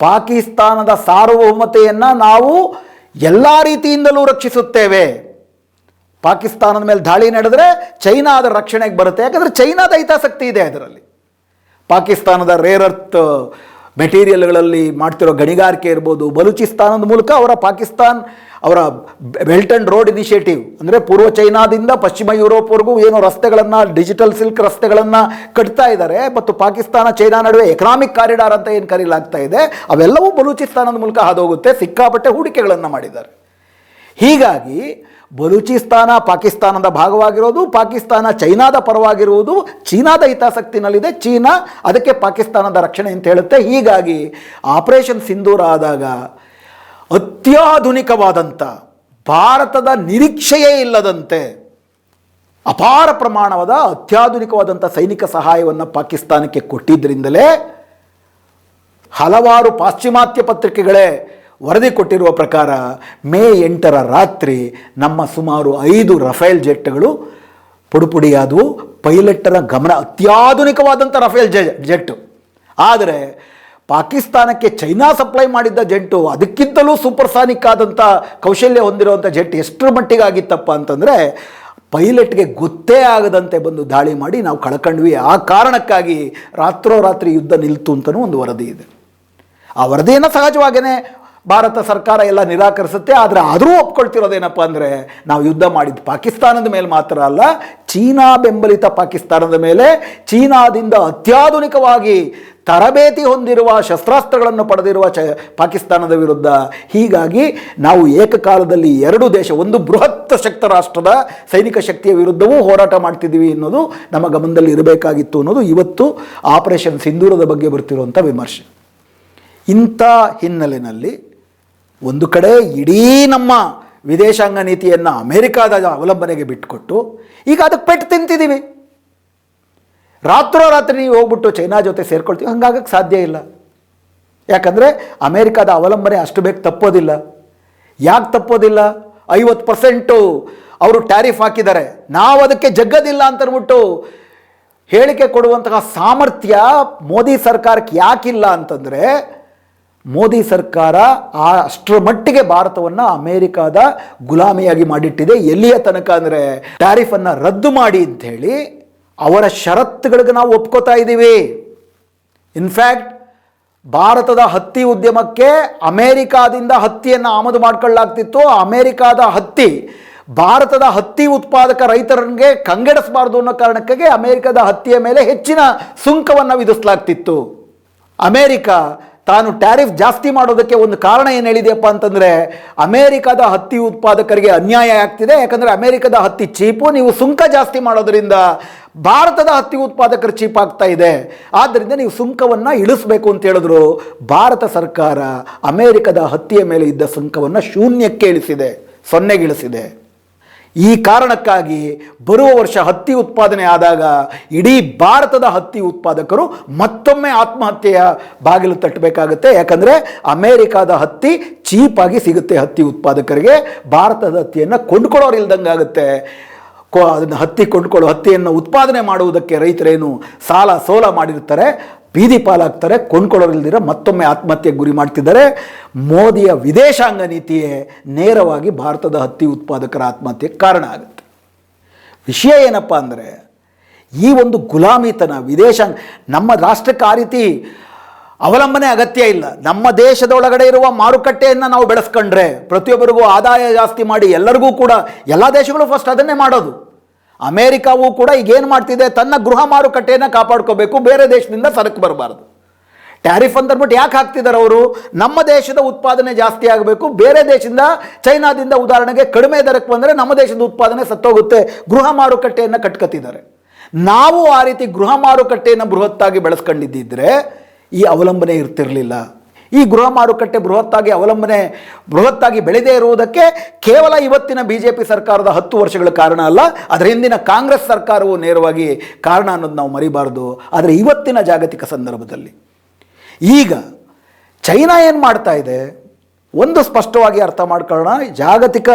ಪಾಕಿಸ್ತಾನದ ಸಾರ್ವಭೌಮತೆಯನ್ನು ನಾವು ಎಲ್ಲ ರೀತಿಯಿಂದಲೂ ರಕ್ಷಿಸುತ್ತೇವೆ. ಪಾಕಿಸ್ತಾನದ ಮೇಲೆ ದಾಳಿ ನಡೆದರೆ ಚೈನಾ ಅದರ ರಕ್ಷಣೆಗೆ ಬರುತ್ತೆ, ಯಾಕಂದರೆ ಚೈನಾದ ಹಿತಾಸಕ್ತಿ ಇದೆ ಅದರಲ್ಲಿ. ಪಾಕಿಸ್ತಾನದ ರೇರ್ ಅರ್ತ್ ಮೆಟೀರಿಯಲ್ಗಳಲ್ಲಿ ಮಾಡ್ತಿರೋ ಗಣಿಗಾರಿಕೆ ಇರ್ಬೋದು, ಬಲೂಚಿಸ್ತಾನದ ಮೂಲಕ ಅವರ ಬೆಲ್ಟ್ ಆ್ಯಂಡ್ ರೋಡ್ ಇನಿಷಿಯೇಟಿವ್, ಅಂದರೆ ಪೂರ್ವ ಚೈನಾದಿಂದ ಪಶ್ಚಿಮ ಯುರೋಪ್ವರೆಗೂ ಏನೋ ರಸ್ತೆಗಳನ್ನು, ಡಿಜಿಟಲ್ ಸಿಲ್ಕ್ ರಸ್ತೆಗಳನ್ನು ಕಟ್ತಾ ಇದ್ದಾರೆ, ಮತ್ತು ಪಾಕಿಸ್ತಾನ ಚೈನಾ ನಡುವೆ ಎಕನಾಮಿಕ್ ಕಾರಿಡಾರ್ ಅಂತ ಏನು ಕರೀಲಾಗ್ತಾ ಇದೆ, ಅವೆಲ್ಲವೂ ಬಲೂಚಿಸ್ತಾನದ ಮೂಲಕ ಹಾದೋಗುತ್ತೆ. ಸಿಕ್ಕಾಪಟ್ಟೆ ಹೂಡಿಕೆಗಳನ್ನು ಮಾಡಿದ್ದಾರೆ. ಹೀಗಾಗಿ ಬಲೂಚಿಸ್ತಾನ ಪಾಕಿಸ್ತಾನದ ಭಾಗವಾಗಿರೋದು, ಪಾಕಿಸ್ತಾನ ಚೈನಾದ ಪರವಾಗಿರುವುದು ಚೀನಾದ ಹಿತಾಸಕ್ತಿನಲ್ಲಿದೆ. ಚೀನಾ ಅದಕ್ಕೆ ಪಾಕಿಸ್ತಾನದ ರಕ್ಷಣೆ ಅಂತ ಹೇಳುತ್ತೆ. ಹೀಗಾಗಿ ಆಪರೇಷನ್ ಸಿಂಧೂರ ಆದಾಗ ಅತ್ಯಾಧುನಿಕವಾದಂಥ, ಭಾರತದ ನಿರೀಕ್ಷೆಯೇ ಇಲ್ಲದಂತೆ ಅಪಾರ ಪ್ರಮಾಣವಾದ ಅತ್ಯಾಧುನಿಕವಾದಂಥ ಸೈನಿಕ ಸಹಾಯವನ್ನು ಪಾಕಿಸ್ತಾನಕ್ಕೆ ಕೊಟ್ಟಿದ್ದರಿಂದಲೇ ಹಲವಾರು ಪಾಶ್ಚಿಮಾತ್ಯ ಪತ್ರಿಕೆಗಳೇ ವರದಿ ಕೊಟ್ಟಿರುವ ಪ್ರಕಾರ ಮೇ 8ರ ರಾತ್ರಿ ನಮ್ಮ ಸುಮಾರು 5 ರಫೇಲ್ ಜೆಟ್ಗಳು ಪುಡಿಪುಡಿಯಾದವು. ಪೈಲಟ್ಟರ ಗಮನ, ಅತ್ಯಾಧುನಿಕವಾದಂಥ ರಫೇಲ್ ಜೆಟ್ಟು. ಆದರೆ ಪಾಕಿಸ್ತಾನಕ್ಕೆ ಚೈನಾ ಸಪ್ಲೈ ಮಾಡಿದ್ದ ಜೆಟ್ಟು ಅದಕ್ಕಿಂತಲೂ ಸೂಪರ್ಸಾನಿಕ್ ಆದಂಥ ಕೌಶಲ್ಯ ಹೊಂದಿರುವಂಥ ಜೆಟ್ ಎಷ್ಟರ ಮಟ್ಟಿಗೆ ಆಗಿತ್ತಪ್ಪ ಅಂತಂದರೆ, ಪೈಲಟ್ಗೆ ಗೊತ್ತೇ ಆಗದಂತೆ ಬಂದು ದಾಳಿ ಮಾಡಿ ನಾವು ಕಳ್ಕೊಂಡ್ವಿ. ಆ ಕಾರಣಕ್ಕಾಗಿ ರಾತ್ರೋರಾತ್ರಿ ಯುದ್ಧ ನಿಲ್ತು ಅಂತಲೂ ಒಂದು ವರದಿ ಇದೆ. ಆ ವರದಿಯನ್ನು ಸಹಜವಾಗಿಯೇ ಭಾರತ ಸರ್ಕಾರ ಎಲ್ಲ ನಿರಾಕರಿಸುತ್ತೆ. ಆದರೆ ಆದರೂ ಒಪ್ಕೊಳ್ತಿರೋದೇನಪ್ಪ ಅಂದರೆ ನಾವು ಯುದ್ಧ ಮಾಡಿದ್ದು ಪಾಕಿಸ್ತಾನದ ಮೇಲೆ ಮಾತ್ರ ಅಲ್ಲ, ಚೀನಾ ಬೆಂಬಲಿತ ಪಾಕಿಸ್ತಾನದ ಮೇಲೆ, ಚೀನಾದಿಂದ ಅತ್ಯಾಧುನಿಕವಾಗಿ ತರಬೇತಿ ಹೊಂದಿರುವ ಶಸ್ತ್ರಾಸ್ತ್ರಗಳನ್ನು ಪಡೆದಿರುವ ಪಾಕಿಸ್ತಾನದ ವಿರುದ್ಧ. ಹೀಗಾಗಿ ನಾವು ಏಕಕಾಲದಲ್ಲಿ ಎರಡು ದೇಶ, ಒಂದು ಬೃಹತ್ ಶಕ್ತ ರಾಷ್ಟ್ರದ ಸೈನಿಕ ಶಕ್ತಿಯ ವಿರುದ್ಧವೂ ಹೋರಾಟ ಮಾಡ್ತಿದ್ದೀವಿ ಅನ್ನೋದು ನಮ್ಮ ಗಮನದಲ್ಲಿ ಇರಬೇಕಾಗಿತ್ತು ಅನ್ನೋದು ಇವತ್ತು ಆಪರೇಷನ್ ಸಿಂಧೂರದ ಬಗ್ಗೆ ಬರ್ತಿರುವಂಥ ವಿಮರ್ಶೆ. ಇಂಥ ಹಿನ್ನೆಲೆಯಲ್ಲಿ ಒಂದು ಕಡೆ ಇಡೀ ನಮ್ಮ ವಿದೇಶಾಂಗ ನೀತಿಯನ್ನು ಅಮೆರಿಕಾದ ಅವಲಂಬನೆಗೆ ಬಿಟ್ಟುಕೊಟ್ಟು ಈಗ ಅದಕ್ಕೆ ಪೆಟ್ಟು ತಿಂತಿದ್ದೀವಿ. ರಾತ್ರೋರಾತ್ರಿ ನೀವು ಹೋಗ್ಬಿಟ್ಟು ಚೈನಾ ಜೊತೆ ಸೇರ್ಕೊಳ್ತೀವಿ, ಹಂಗಾಗಕ್ಕೆ ಸಾಧ್ಯ ಇಲ್ಲ. ಯಾಕಂದರೆ ಅಮೇರಿಕಾದ ಅವಲಂಬನೆ ಅಷ್ಟು ಬೇಗ ತಪ್ಪೋದಿಲ್ಲ. ಯಾಕೆ ತಪ್ಪೋದಿಲ್ಲ? 50% ಅವರು ಟ್ಯಾರಿಫ್ ಹಾಕಿದ್ದಾರೆ, ನಾವು ಅದಕ್ಕೆ ಜಗ್ಗದಿಲ್ಲ ಅಂತನ್ಬಿಟ್ಟು ಹೇಳಿಕೆ ಕೊಡುವಂತಹ ಸಾಮರ್ಥ್ಯ ಮೋದಿ ಸರ್ಕಾರಕ್ಕೆ ಯಾಕಿಲ್ಲ ಅಂತಂದರೆ, ಮೋದಿ ಸರ್ಕಾರ ಅಷ್ಟರ ಮಟ್ಟಿಗೆ ಭಾರತವನ್ನು ಅಮೇರಿಕಾದ ಗುಲಾಮಿಯಾಗಿ ಮಾಡಿಟ್ಟಿದೆ. ಎಲ್ಲಿಯ ತನಕ ಅಂದರೆ ಟ್ಯಾರಿಫನ್ನು ರದ್ದು ಮಾಡಿ ಅಂಥೇಳಿ ಅವರ ಷರತ್ತುಗಳಿಗೆ ನಾವು ಒಪ್ಕೋತಾ ಇದ್ದೀವಿ. ಇನ್ಫ್ಯಾಕ್ಟ್ ಭಾರತದ ಹತ್ತಿ ಉದ್ಯಮಕ್ಕೆ ಅಮೇರಿಕಾದಿಂದ ಹತ್ತಿಯನ್ನು ಆಮದು ಮಾಡ್ಕೊಳ್ಳಲಾಗ್ತಿತ್ತು. ಅಮೇರಿಕಾದ ಹತ್ತಿ ಭಾರತದ ಹತ್ತಿ ಉತ್ಪಾದಕ ರೈತರಿಗೆ ಕಂಗೆಡಿಸಬಾರ್ದು ಅನ್ನೋ ಕಾರಣಕ್ಕಾಗಿ ಅಮೇರಿಕದ ಹತ್ತಿಯ ಮೇಲೆ ಹೆಚ್ಚಿನ ಸುಂಕವನ್ನು ವಿಧಿಸಲಾಗ್ತಿತ್ತು. ಅಮೇರಿಕ ತಾನು ಟ್ಯಾರಿಫ್ ಜಾಸ್ತಿ ಮಾಡೋದಕ್ಕೆ ಒಂದು ಕಾರಣ ಏನು ಹೇಳಿದೆಯಪ್ಪ ಅಂತಂದರೆ, ಅಮೇರಿಕದ ಹತ್ತಿ ಉತ್ಪಾದಕರಿಗೆ ಅನ್ಯಾಯ ಆಗ್ತಿದೆ, ಯಾಕಂದರೆ ಅಮೇರಿಕದ ಹತ್ತಿ ಚೀಪು, ನೀವು ಸುಂಕ ಜಾಸ್ತಿ ಮಾಡೋದರಿಂದ ಭಾರತದ ಹತ್ತಿ ಉತ್ಪಾದಕರು ಚೀಪ್ ಆಗ್ತಾ ಇದೆ, ಆದ್ದರಿಂದ ನೀವು ಸುಂಕವನ್ನು ಇಳಿಸಬೇಕು ಅಂತ ಹೇಳಿದ್ರು. ಭಾರತ ಸರ್ಕಾರ ಅಮೇರಿಕದ ಹತ್ತಿಯ ಮೇಲೆ ಇದ್ದ ಸುಂಕವನ್ನು ಶೂನ್ಯಕ್ಕೆ ಇಳಿಸಿದೆ, 0ಗೆ ಇಳಿಸಿದೆ. ಈ ಕಾರಣಕ್ಕಾಗಿ ಬರುವ ವರ್ಷ ಹತ್ತಿ ಉತ್ಪಾದನೆ ಆದಾಗ ಇಡೀ ಭಾರತದ ಹತ್ತಿ ಉತ್ಪಾದಕರು ಮತ್ತೊಮ್ಮೆ ಆತ್ಮಹತ್ಯೆಯ ಬಾಗಿಲು ತಟ್ಟಬೇಕಾಗುತ್ತೆ. ಯಾಕಂದರೆ ಅಮೇರಿಕಾದ ಹತ್ತಿ ಚೀಪಾಗಿ ಸಿಗುತ್ತೆ ಹತ್ತಿ ಉತ್ಪಾದಕರಿಗೆ, ಭಾರತದ ಹತ್ತಿಯನ್ನು ಕೊಂಡ್ಕೊಳ್ಳೋರು ಇಲ್ದಂಗಾಗುತ್ತೆ. ಅದನ್ನು ಹತ್ತಿಯನ್ನು ಉತ್ಪಾದನೆ ಮಾಡುವುದಕ್ಕೆ ರೈತರೇನು ಸಾಲ ಸೋಲ ಮಾಡಿರ್ತಾರೆ, ಬೀದಿ ಪಾಲಾಗ್ತಾರೆ, ಕೊಂಡ್ಕೊಳ್ಳೋರಿಲ್ದಿರ ಮತ್ತೊಮ್ಮೆ ಆತ್ಮಹತ್ಯೆಗೆ ಗುರಿ ಮಾಡ್ತಿದ್ದಾರೆ. ಮೋದಿಯ ವಿದೇಶಾಂಗ ನೀತಿಯೇ ನೇರವಾಗಿ ಭಾರತದ ಹತ್ತಿ ಉತ್ಪಾದಕರ ಆತ್ಮಹತ್ಯೆಗೆ ಕಾರಣ ಆಗುತ್ತೆ. ವಿಷಯ ಏನಪ್ಪ ಅಂದರೆ, ಈ ಒಂದು ಗುಲಾಮಿತನ ವಿದೇಶಾಂಗ, ನಮ್ಮ ರಾಷ್ಟ್ರಕ್ಕೆ ಆ ರೀತಿ ಅವಲಂಬನೆ ಅಗತ್ಯ ಇಲ್ಲ. ನಮ್ಮ ದೇಶದೊಳಗಡೆ ಇರುವ ಮಾರುಕಟ್ಟೆಯನ್ನು ನಾವು ಬೆಳೆಸ್ಕೊಂಡ್ರೆ, ಪ್ರತಿಯೊಬ್ಬರಿಗೂ ಆದಾಯ ಜಾಸ್ತಿ ಮಾಡಿ ಎಲ್ಲರಿಗೂ ಕೂಡ, ಎಲ್ಲ ದೇಶಗಳು ಫಸ್ಟ್ ಅದನ್ನೇ ಮಾಡೋದು. ಅಮೇರಿಕಾವೂ ಕೂಡ ಈಗೇನು ಮಾಡ್ತಿದೆ, ತನ್ನ ಗೃಹ ಮಾರುಕಟ್ಟೆಯನ್ನು ಕಾಪಾಡ್ಕೋಬೇಕು, ಬೇರೆ ದೇಶದಿಂದ ಸರಕು ಬರಬಾರ್ದು. ಟ್ಯಾರಿಫ್ ಅಂತಂದ್ಬಿಟ್ಟು ಯಾಕೆ ಹಾಕ್ತಿದ್ದಾರೆ ಅವರು? ನಮ್ಮ ದೇಶದ ಉತ್ಪಾದನೆ ಜಾಸ್ತಿ ಆಗಬೇಕು, ಬೇರೆ ದೇಶದಿಂದ, ಚೈನಾದಿಂದ ಉದಾಹರಣೆಗೆ ಕಡಿಮೆ ದರಕ್ಕೆ ಬಂದರೆ ನಮ್ಮ ದೇಶದ ಉತ್ಪಾದನೆ ಸತ್ತೋಗುತ್ತೆ, ಗೃಹ ಮಾರುಕಟ್ಟೆಯನ್ನು ಕಟ್ಕೊತಿದ್ದಾರೆ. ನಾವು ಆ ರೀತಿ ಗೃಹ ಮಾರುಕಟ್ಟೆಯನ್ನು ಬೃಹತ್ತಾಗಿ ಬೆಳೆಸ್ಕೊಂಡಿದ್ದಿದ್ರೆ ಈ ಅವಲಂಬನೆ ಇರ್ತಿರಲಿಲ್ಲ. ಈ ಗೃಹ ಮಾರುಕಟ್ಟೆ ಬೃಹತ್ತಾಗಿ ಬೆಳೆದೇ ಇರುವುದಕ್ಕೆ ಕೇವಲ ಇವತ್ತಿನ BJP ಸರ್ಕಾರದ 10 ವರ್ಷಗಳ ಕಾರಣ ಅಲ್ಲ, ಅದರ ಹಿಂದಿನ ಕಾಂಗ್ರೆಸ್ ಸರ್ಕಾರವು ನೇರವಾಗಿ ಕಾರಣ ಅನ್ನೋದು ನಾವು ಮರಿಬಾರ್ದು. ಆದರೆ ಇವತ್ತಿನ ಜಾಗತಿಕ ಸಂದರ್ಭದಲ್ಲಿ ಈಗ ಚೈನಾ ಏನು ಮಾಡ್ತಾ ಇದೆ, ಒಂದು ಸ್ಪಷ್ಟವಾಗಿ ಅರ್ಥ ಮಾಡ್ಕೊಳ್ಳೋಣ. ಜಾಗತಿಕ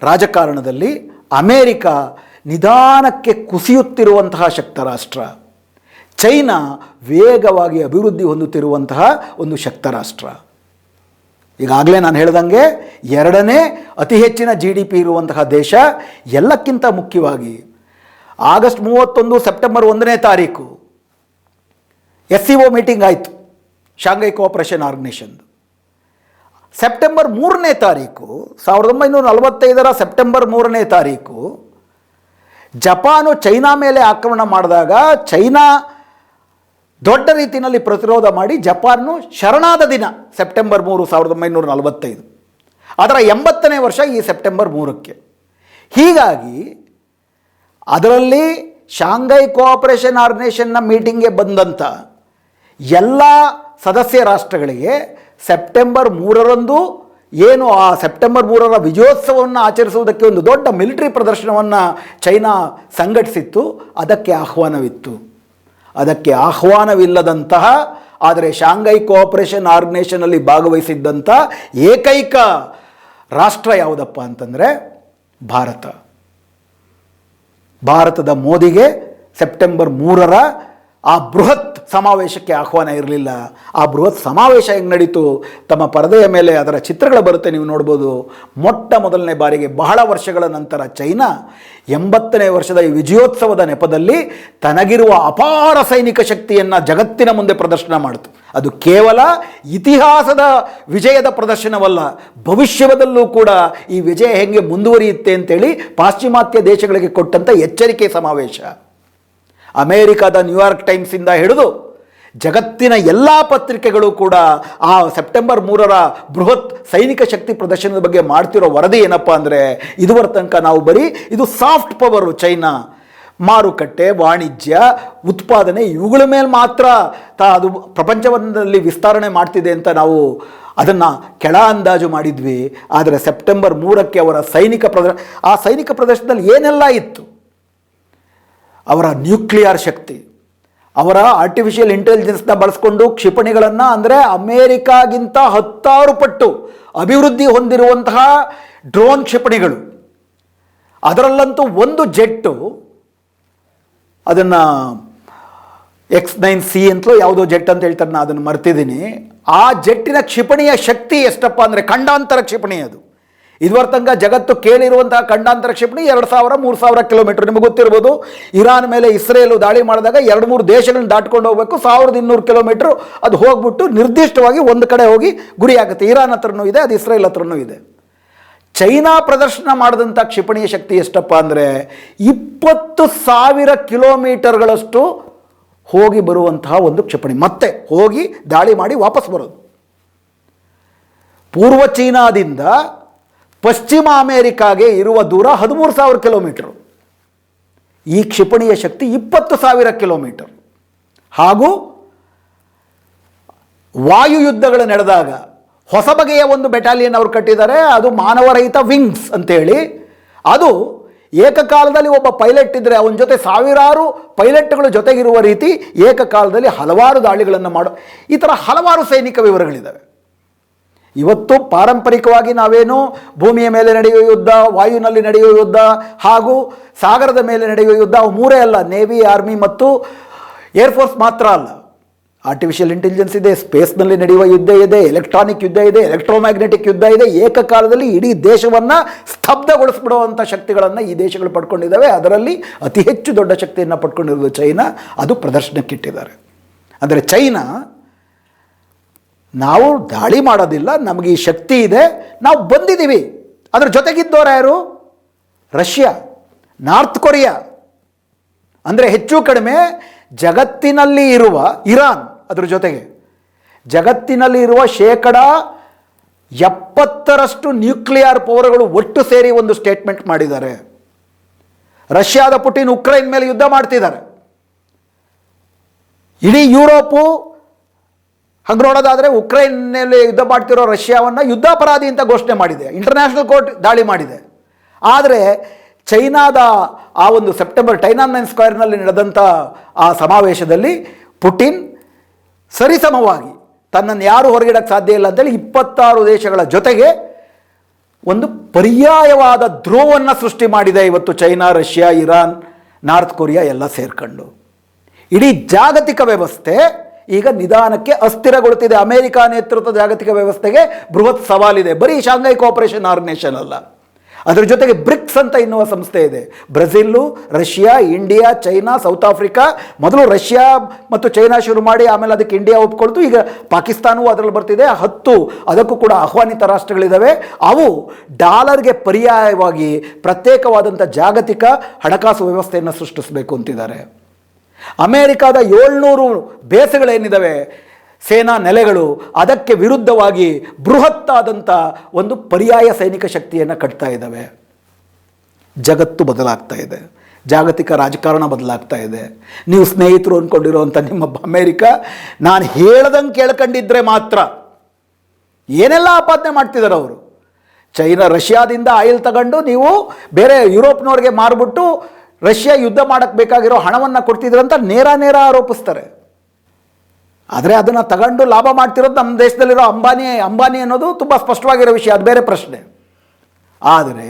ರಾಜಕಾರಣದಲ್ಲಿ ಅಮೇರಿಕ ನಿಧಾನಕ್ಕೆ ಕುಸಿಯುತ್ತಿರುವಂತಹ ಶಕ್ತ ರಾಷ್ಟ್ರ, ಚೈನಾ ವೇಗವಾಗಿ ಅಭಿವೃದ್ಧಿ ಹೊಂದುತ್ತಿರುವಂತಹ ಒಂದು ಶಕ್ತ ರಾಷ್ಟ್ರ. ಈಗಾಗಲೇ ನಾನು ಹೇಳ್ದಂಗೆ 2ನೇ ಅತಿ ಹೆಚ್ಚಿನ GDP ಇರುವಂತಹ ದೇಶ. ಎಲ್ಲಕ್ಕಿಂತ ಮುಖ್ಯವಾಗಿ ಆಗಸ್ಟ್ 31 ಸೆಪ್ಟೆಂಬರ್ 1ನೇ ತಾರೀಕು SCO ಮೀಟಿಂಗ್ ಆಯಿತು, ಶಾಂಘೈ ಕೋಆಪರೇಷನ್ ಆರ್ಗನೈಸೇಷನ್. ಸೆಪ್ಟೆಂಬರ್ 3ನೇ ತಾರೀಕು 1945 ಸೆಪ್ಟೆಂಬರ್ 3ನೇ ತಾರೀಕು ಜಪಾನು ಚೈನಾ ಮೇಲೆ ಆಕ್ರಮಣ ಮಾಡಿದಾಗ ಚೈನಾ ದೊಡ್ಡ ರೀತಿಯಲ್ಲಿ ಪ್ರತಿರೋಧ ಮಾಡಿ ಜಪಾನು ಶರಣಾದ ದಿನ ಸೆಪ್ಟೆಂಬರ್ 3, 1945. ಅದರ 80ನೇ ವರ್ಷ ಈ ಸೆಪ್ಟೆಂಬರ್ 3ಕ್ಕೆ. ಹೀಗಾಗಿ ಅದರಲ್ಲಿ ಶಾಂಘೈ ಕೋಆಪರೇಷನ್ ಆರ್ಗನೈಸೇಷನ್ನ ಮೀಟಿಂಗ್ಗೆ ಬಂದಂಥ ಎಲ್ಲ ಸದಸ್ಯ ರಾಷ್ಟ್ರಗಳಿಗೆ ಸೆಪ್ಟೆಂಬರ್ 3ರಂದು ಏನು ಆ ಸೆಪ್ಟೆಂಬರ್ 3ರ ವಿಜಯೋತ್ಸವವನ್ನು ಆಚರಿಸುವುದಕ್ಕೆ ಒಂದು ದೊಡ್ಡ ಮಿಲಿಟರಿ ಪ್ರದರ್ಶನವನ್ನು ಚೈನಾ ಸಂಘಟಿಸಿತ್ತು. ಅದಕ್ಕೆ ಆಹ್ವಾನವಿತ್ತು. ಅದಕ್ಕೆ ಆಹ್ವಾನವಿಲ್ಲದಂತಹ ಆದರೆ ಶಾಂಘೈ ಕೋಆಪರೇಷನ್ ಆರ್ಗನೈಸೇಷನಲ್ಲಿ ಭಾಗವಹಿಸಿದ್ದಂಥ ಏಕೈಕ ರಾಷ್ಟ್ರ ಯಾವುದಪ್ಪ ಅಂತಂದರೆ ಭಾರತ. ಭಾರತದ ಮೋದಿಗೆ ಸೆಪ್ಟೆಂಬರ್ 3ರ ಆ ಬೃಹತ್ ಸಮಾವೇಶಕ್ಕೆ ಆಹ್ವಾನ ಇರಲಿಲ್ಲ. ಆ ಬೃಹತ್ ಸಮಾವೇಶ ಹೆಂಗೆ ನಡೀತು, ತಮ್ಮ ಪರದೆಯ ಮೇಲೆ ಅದರ ಚಿತ್ರಗಳು ಬರುತ್ತೆ, ನೀವು ನೋಡ್ಬೋದು. ಮೊಟ್ಟ ಮೊದಲನೇ ಬಾರಿಗೆ ಬಹಳ ವರ್ಷಗಳ ನಂತರ ಚೈನಾ 80ನೇ ವರ್ಷದ ಈ ವಿಜಯೋತ್ಸವದ ನೆಪದಲ್ಲಿ ತನಗಿರುವ ಅಪಾರ ಸೈನಿಕ ಶಕ್ತಿಯನ್ನು ಜಗತ್ತಿನ ಮುಂದೆ ಪ್ರದರ್ಶನ ಮಾಡಿತು. ಅದು ಕೇವಲ ಇತಿಹಾಸದ ವಿಜಯದ ಪ್ರದರ್ಶನವಲ್ಲ, ಭವಿಷ್ಯದಲ್ಲೂ ಕೂಡ ಈ ವಿಜಯ ಹೆಂಗೆ ಮುಂದುವರಿಯುತ್ತೆ ಅಂತೇಳಿ ಪಾಶ್ಚಿಮಾತ್ಯ ದೇಶಗಳಿಗೆ ಕೊಟ್ಟಂಥ ಎಚ್ಚರಿಕೆ ಸಮಾವೇಶ. ಅಮೇರಿಕಾದ ನ್ಯೂಯಾರ್ಕ್ ಟೈಮ್ಸಿಂದ ಹಿಡಿದು ಜಗತ್ತಿನ ಎಲ್ಲ ಪತ್ರಿಕೆಗಳು ಕೂಡ ಆ ಸೆಪ್ಟೆಂಬರ್ 3ರ ಬೃಹತ್ ಸೈನಿಕ ಶಕ್ತಿ ಪ್ರದರ್ಶನದ ಬಗ್ಗೆ ಮಾಡ್ತಿರೋ ವರದಿ ಏನಪ್ಪ ಅಂದರೆ, ಇದುವರ ತನಕ ನಾವು ಬರೀ ಇದು ಸಾಫ್ಟ್ ಪವರು, ಚೈನಾ ಮಾರುಕಟ್ಟೆ, ವಾಣಿಜ್ಯ, ಉತ್ಪಾದನೆ ಇವುಗಳ ಮೇಲೆ ಮಾತ್ರ ಅದು ಪ್ರಪಂಚದಲ್ಲಿ ವಿಸ್ತರಣೆ ಮಾಡ್ತಿದೆ ಅಂತ ನಾವು ಅದನ್ನು ಕೆಳ ಅಂದಾಜು ಮಾಡಿದ್ವಿ. ಆದರೆ ಸೆಪ್ಟೆಂಬರ್ 3ಕ್ಕೆ ಅವರ ಆ ಸೈನಿಕ ಪ್ರದರ್ಶನದಲ್ಲಿ ಏನೆಲ್ಲ ಇತ್ತು, ಅವರ ನ್ಯೂಕ್ಲಿಯರ್ ಶಕ್ತಿ, ಅವರ ಆರ್ಟಿಫಿಷಿಯಲ್ ಇಂಟೆಲಿಜೆನ್ಸ್ನ ಬಳಸ್ಕೊಂಡು ಕ್ಷಿಪಣಿಗಳನ್ನು, ಅಂದರೆ ಅಮೇರಿಕಾಗಿಂತ 10,000 ಪಟ್ಟು ಅಭಿವೃದ್ಧಿ ಹೊಂದಿರುವಂತಹ ಡ್ರೋನ್ ಕ್ಷಿಪಣಿಗಳು, ಅದರಲ್ಲಂತೂ ಒಂದು ಜೆಟ್ಟು, ಅದನ್ನು X9C ಅಂತಲೂ ಯಾವುದೋ ಜೆಟ್ ಅಂತ ಹೇಳ್ತಾರೆ, ನಾನು ಅದನ್ನು ಮರ್ತಿದ್ದೀನಿ. ಆ ಜೆಟ್ಟಿನ ಕ್ಷಿಪಣಿಯ ಶಕ್ತಿ ಎಷ್ಟಪ್ಪ ಅಂದರೆ ಖಂಡಾಂತರ ಕ್ಷಿಪಣಿ ಅದು. ಇದುವರ ತನಕ ಜಗತ್ತು ಕೇಳಿರುವಂತಹ ಖಂಡಾಂತರ ಕ್ಷಿಪಣಿ 2,000-3,000 ಕಿಲೋಮೀಟರ್. ನಿಮಗೆ ಗೊತ್ತಿರ್ಬೋದು, ಇರಾನ್ ಮೇಲೆ ಇಸ್ರೇಲು ದಾಳಿ ಮಾಡಿದಾಗ 2-3 ದೇಶಗಳನ್ನ ದಾಟ್ಕೊಂಡು ಹೋಗಬೇಕು, 1,200 ಕಿಲೋಮೀಟ್ರು ಅದು ಹೋಗ್ಬಿಟ್ಟು ನಿರ್ದಿಷ್ಟವಾಗಿ ಒಂದು ಕಡೆ ಹೋಗಿ ಗುರಿಯಾಗುತ್ತೆ. ಇರಾನ್ ಹತ್ರನೂ ಇದೆ, ಅದು ಇಸ್ರೇಲ್ ಹತ್ರನೂ ಇದೆ. ಚೈನಾ ಪ್ರದರ್ಶನ ಮಾಡಿದಂಥ ಕ್ಷಿಪಣಿಯ ಶಕ್ತಿ ಎಷ್ಟಪ್ಪ ಅಂದರೆ 20,000 ಕಿಲೋಮೀಟರ್ಗಳಷ್ಟು ಹೋಗಿ ಬರುವಂತಹ ಒಂದು ಕ್ಷಿಪಣಿ, ಮತ್ತೆ ಹೋಗಿ ದಾಳಿ ಮಾಡಿ ವಾಪಸ್ ಬರೋದು. ಪೂರ್ವ ಚೀನಾದಿಂದ ಪಶ್ಚಿಮ ಅಮೇರಿಕಾಗೆ ಇರುವ ದೂರ 13,000 ಕಿಲೋಮೀಟರ್. ಈ ಕ್ಷಿಪಣಿಯ ಶಕ್ತಿ 20,000 ಕಿಲೋಮೀಟರ್. ಹಾಗೂ ವಾಯು ಯುದ್ಧಗಳು ನಡೆದಾಗ ಹೊಸ ಬಗೆಯ ಒಂದು ಬೆಟಾಲಿಯನ್ ಅವರು ಕಟ್ಟಿದ್ದಾರೆ, ಅದು ಮಾನವರಹಿತ ವಿಂಗ್ಸ್ ಅಂತೇಳಿ. ಅದು ಏಕಕಾಲದಲ್ಲಿ ಒಬ್ಬ ಪೈಲಟ್ ಇದ್ದರೆ ಅವನ ಜೊತೆ ಸಾವಿರಾರು ಪೈಲಟ್ಗಳು ಜೊತೆಗಿರುವ ರೀತಿ ಏಕಕಾಲದಲ್ಲಿ ಹಲವಾರು ದಾಳಿಗಳನ್ನು ಮಾಡೋ ಈ ಥರ ಹಲವಾರು ಸೈನಿಕ ವಿವರಗಳಿದ್ದಾವೆ. ಇವತ್ತು ಪಾರಂಪರಿಕವಾಗಿ ನಾವೇನು ಭೂಮಿಯ ಮೇಲೆ ನಡೆಯುವ ಯುದ್ಧ, ವಾಯುವಿನಲ್ಲಿ ನಡೆಯುವ ಯುದ್ಧ ಹಾಗೂ ಸಾಗರದ ಮೇಲೆ ನಡೆಯುವ ಯುದ್ಧ, ಅವು ಮೂರೇ ಅಲ್ಲ, ನೇವಿ, ಆರ್ಮಿ ಮತ್ತು ಏರ್ಫೋರ್ಸ್ ಮಾತ್ರ ಅಲ್ಲ. ಆರ್ಟಿಫಿಷಿಯಲ್ ಇಂಟೆಲಿಜೆನ್ಸ್ ಇದೆ, ಸ್ಪೇಸ್ನಲ್ಲಿ ನಡೆಯುವ ಯುದ್ಧ ಇದೆ, ಎಲೆಕ್ಟ್ರಾನಿಕ್ ಯುದ್ಧ ಇದೆ, ಎಲೆಕ್ಟ್ರೋಮ್ಯಾಗ್ನೆಟಿಕ್ ಯುದ್ಧ ಇದೆ. ಏಕಕಾಲದಲ್ಲಿ ಇಡೀ ದೇಶವನ್ನು ಸ್ತಬ್ಧಗೊಳಿಸ್ಬಿಡುವಂಥ ಶಕ್ತಿಗಳನ್ನು ಈ ದೇಶಗಳು ಪಡ್ಕೊಂಡಿದ್ದಾವೆ. ಅದರಲ್ಲಿ ಅತಿ ಹೆಚ್ಚು ದೊಡ್ಡ ಶಕ್ತಿಯನ್ನು ಪಡ್ಕೊಂಡಿರೋದು ಚೈನಾ. ಅದು ಪ್ರದರ್ಶನಕ್ಕಿಟ್ಟಿದ್ದಾರೆ. ಅಂದರೆ ಚೈನಾ, ನಾವು ದಾಳಿ ಮಾಡೋದಿಲ್ಲ, ನಮಗೆ ಈ ಶಕ್ತಿ ಇದೆ, ನಾವು ಬಂದಿದ್ದೀವಿ. ಅದರ ಜೊತೆಗಿದ್ದವರು ಯಾರು? Russia, north Korea. ಅಂದರೆ ಹೆಚ್ಚು ಕಡಿಮೆ ಜಗತ್ತಿನಲ್ಲಿ ಇರುವ ಇರಾನ್, ಅದರ ಜೊತೆಗೆ ಜಗತ್ತಿನಲ್ಲಿ ಇರುವ 70% ನ್ಯೂಕ್ಲಿಯರ್ ಪವರ್ಗಳು ಒಟ್ಟು ಸೇರಿ ಒಂದು ಸ್ಟೇಟ್ಮೆಂಟ್ ಮಾಡಿದ್ದಾರೆ. ರಷ್ಯಾದ ಪುಟಿನ್ ಉಕ್ರೈನ್ ಮೇಲೆ ಯುದ್ಧ ಮಾಡ್ತಿದ್ದಾರೆ. ಇಡೀ ಯುರೋಪು ಹಾಗೆ ನೋಡೋದಾದರೆ ಉಕ್ರೈನ್ನಲ್ಲಿ ಯುದ್ಧ ಮಾಡ್ತಿರೋ ರಷ್ಯಾವನ್ನು ಯುದ್ಧಾಪರಾಧಿ ಅಂತ ಘೋಷಣೆ ಮಾಡಿದೆ, ಇಂಟರ್ನ್ಯಾಷನಲ್ ಕೋರ್ಟ್ ದಾಳಿ ಮಾಡಿದೆ. ಆದರೆ ಚೈನಾದ ಆ ಒಂದು ಸೆಪ್ಟೆಂಬರ್ ಟೈನಾನ್ಮೆನ್ ಸ್ಕ್ವೇರ್ನಲ್ಲಿ ನಡೆದಂಥ ಆ ಸಮಾವೇಶದಲ್ಲಿ ಪುಟಿನ್ ಸರಿಸಮವಾಗಿ ತನ್ನನ್ನು ಯಾರು ಹೊರಗಿಡಕ್ಕೆ ಸಾಧ್ಯ ಇಲ್ಲ ಅಂತೇಳಿ 26 ದೇಶಗಳ ಜೊತೆಗೆ ಒಂದು ಪರ್ಯಾಯವಾದ ಧ್ರುವವನ್ನು ಸೃಷ್ಟಿ ಮಾಡಿದೆ ಇವತ್ತು China, Russia, Iran, north Korea ಎಲ್ಲ ಸೇರ್ಕೊಂಡು. ಇಡೀ ಜಾಗತಿಕ ವ್ಯವಸ್ಥೆ ಈಗ ನಿಧಾನಕ್ಕೆ ಅಸ್ಥಿರಗೊಳ್ಳುತ್ತಿದೆ. ಅಮೆರಿಕ ನೇತೃತ್ವದ ಜಾಗತಿಕ ವ್ಯವಸ್ಥೆಗೆ ಬೃಹತ್ ಸವಾಲಿದೆ. ಬರೀ ಶಾಂಘೈ ಕೋಆಪರೇಷನ್ ಆರ್ಗನೈಸೇಷನ್ ಅಲ್ಲ, ಅದರ ಜೊತೆಗೆ ಬ್ರಿಕ್ಸ್ ಅಂತ ಎನ್ನುವ ಸಂಸ್ಥೆ ಇದೆ. Brazil, Russia, India, China, South Africa. ಮೊದಲು ರಷ್ಯಾ ಮತ್ತು ಚೈನಾ ಶುರು ಮಾಡಿ ಆಮೇಲೆ ಅದಕ್ಕೆ ಇಂಡಿಯಾ ಒಪ್ಕೊಳ್ತು. ಈಗ ಪಾಕಿಸ್ತಾನವೂ ಅದರಲ್ಲಿ ಬರ್ತಿದೆ. 10 ಅದಕ್ಕೂ ಕೂಡ ಆಹ್ವಾನಿತ ರಾಷ್ಟ್ರಗಳಿದ್ದಾವೆ. ಅವು ಡಾಲರ್ಗೆ ಪರ್ಯಾಯವಾಗಿ ಪ್ರತ್ಯೇಕವಾದಂಥ ಜಾಗತಿಕ ಹಣಕಾಸು ವ್ಯವಸ್ಥೆಯನ್ನು ಸೃಷ್ಟಿಸಬೇಕು ಅಂತಿದ್ದಾರೆ. ಅಮೇರಿಕಾದ 700 ಬೇಸ್ಗಳೇನಿದ್ದಾವೆ, ಸೇನಾ ನೆಲೆಗಳು, ಅದಕ್ಕೆ ವಿರುದ್ಧವಾಗಿ ಬೃಹತ್ತಾದಂಥ ಒಂದು ಪರ್ಯಾಯ ಸೈನಿಕ ಶಕ್ತಿಯನ್ನು ಕಟ್ತಾ ಇದ್ದಾವೆ. ಜಗತ್ತು ಬದಲಾಗ್ತಾ ಇದೆ, ಜಾಗತಿಕ ರಾಜಕಾರಣ ಬದಲಾಗ್ತಾ ಇದೆ. ನೀವು ಸ್ನೇಹಿತರು ಅಂದ್ಕೊಂಡಿರೋವಂಥ ನಿಮ್ಮ ಅಮೇರಿಕ ನಾನು ಹೇಳ್ದಂಗೆ ಕೇಳ್ಕೊಂಡಿದ್ರೆ ಮಾತ್ರ ಏನೆಲ್ಲ ಆಪಾದನೆ ಮಾಡ್ತಿದ್ದಾರೆ ಅವರು. ಚೈನಾ, ರಷ್ಯಾದಿಂದ ಆಯಿಲ್ ತಗೊಂಡು ನೀವು ಬೇರೆ ಯುರೋಪ್ನವ್ರಿಗೆ ಮಾರ್ಬಿಟ್ಟು ರಷ್ಯಾ ಯುದ್ಧ ಮಾಡೋಕ್ಕೆ ಬೇಕಾಗಿರೋ ಹಣವನ್ನು ಕೊಡ್ತಿದ್ರಂತ ನೇರ ಆರೋಪಿಸ್ತಾರೆ. ಆದರೆ ಅದನ್ನು ತಗೊಂಡು ಲಾಭ ಮಾಡ್ತಿರೋದು ನಮ್ಮ ದೇಶದಲ್ಲಿರೋ ಅಂಬಾನಿ ಅನ್ನೋದು ತುಂಬ ಸ್ಪಷ್ಟವಾಗಿರೋ ವಿಷಯ, ಅದು ಬೇರೆ ಪ್ರಶ್ನೆ. ಆದರೆ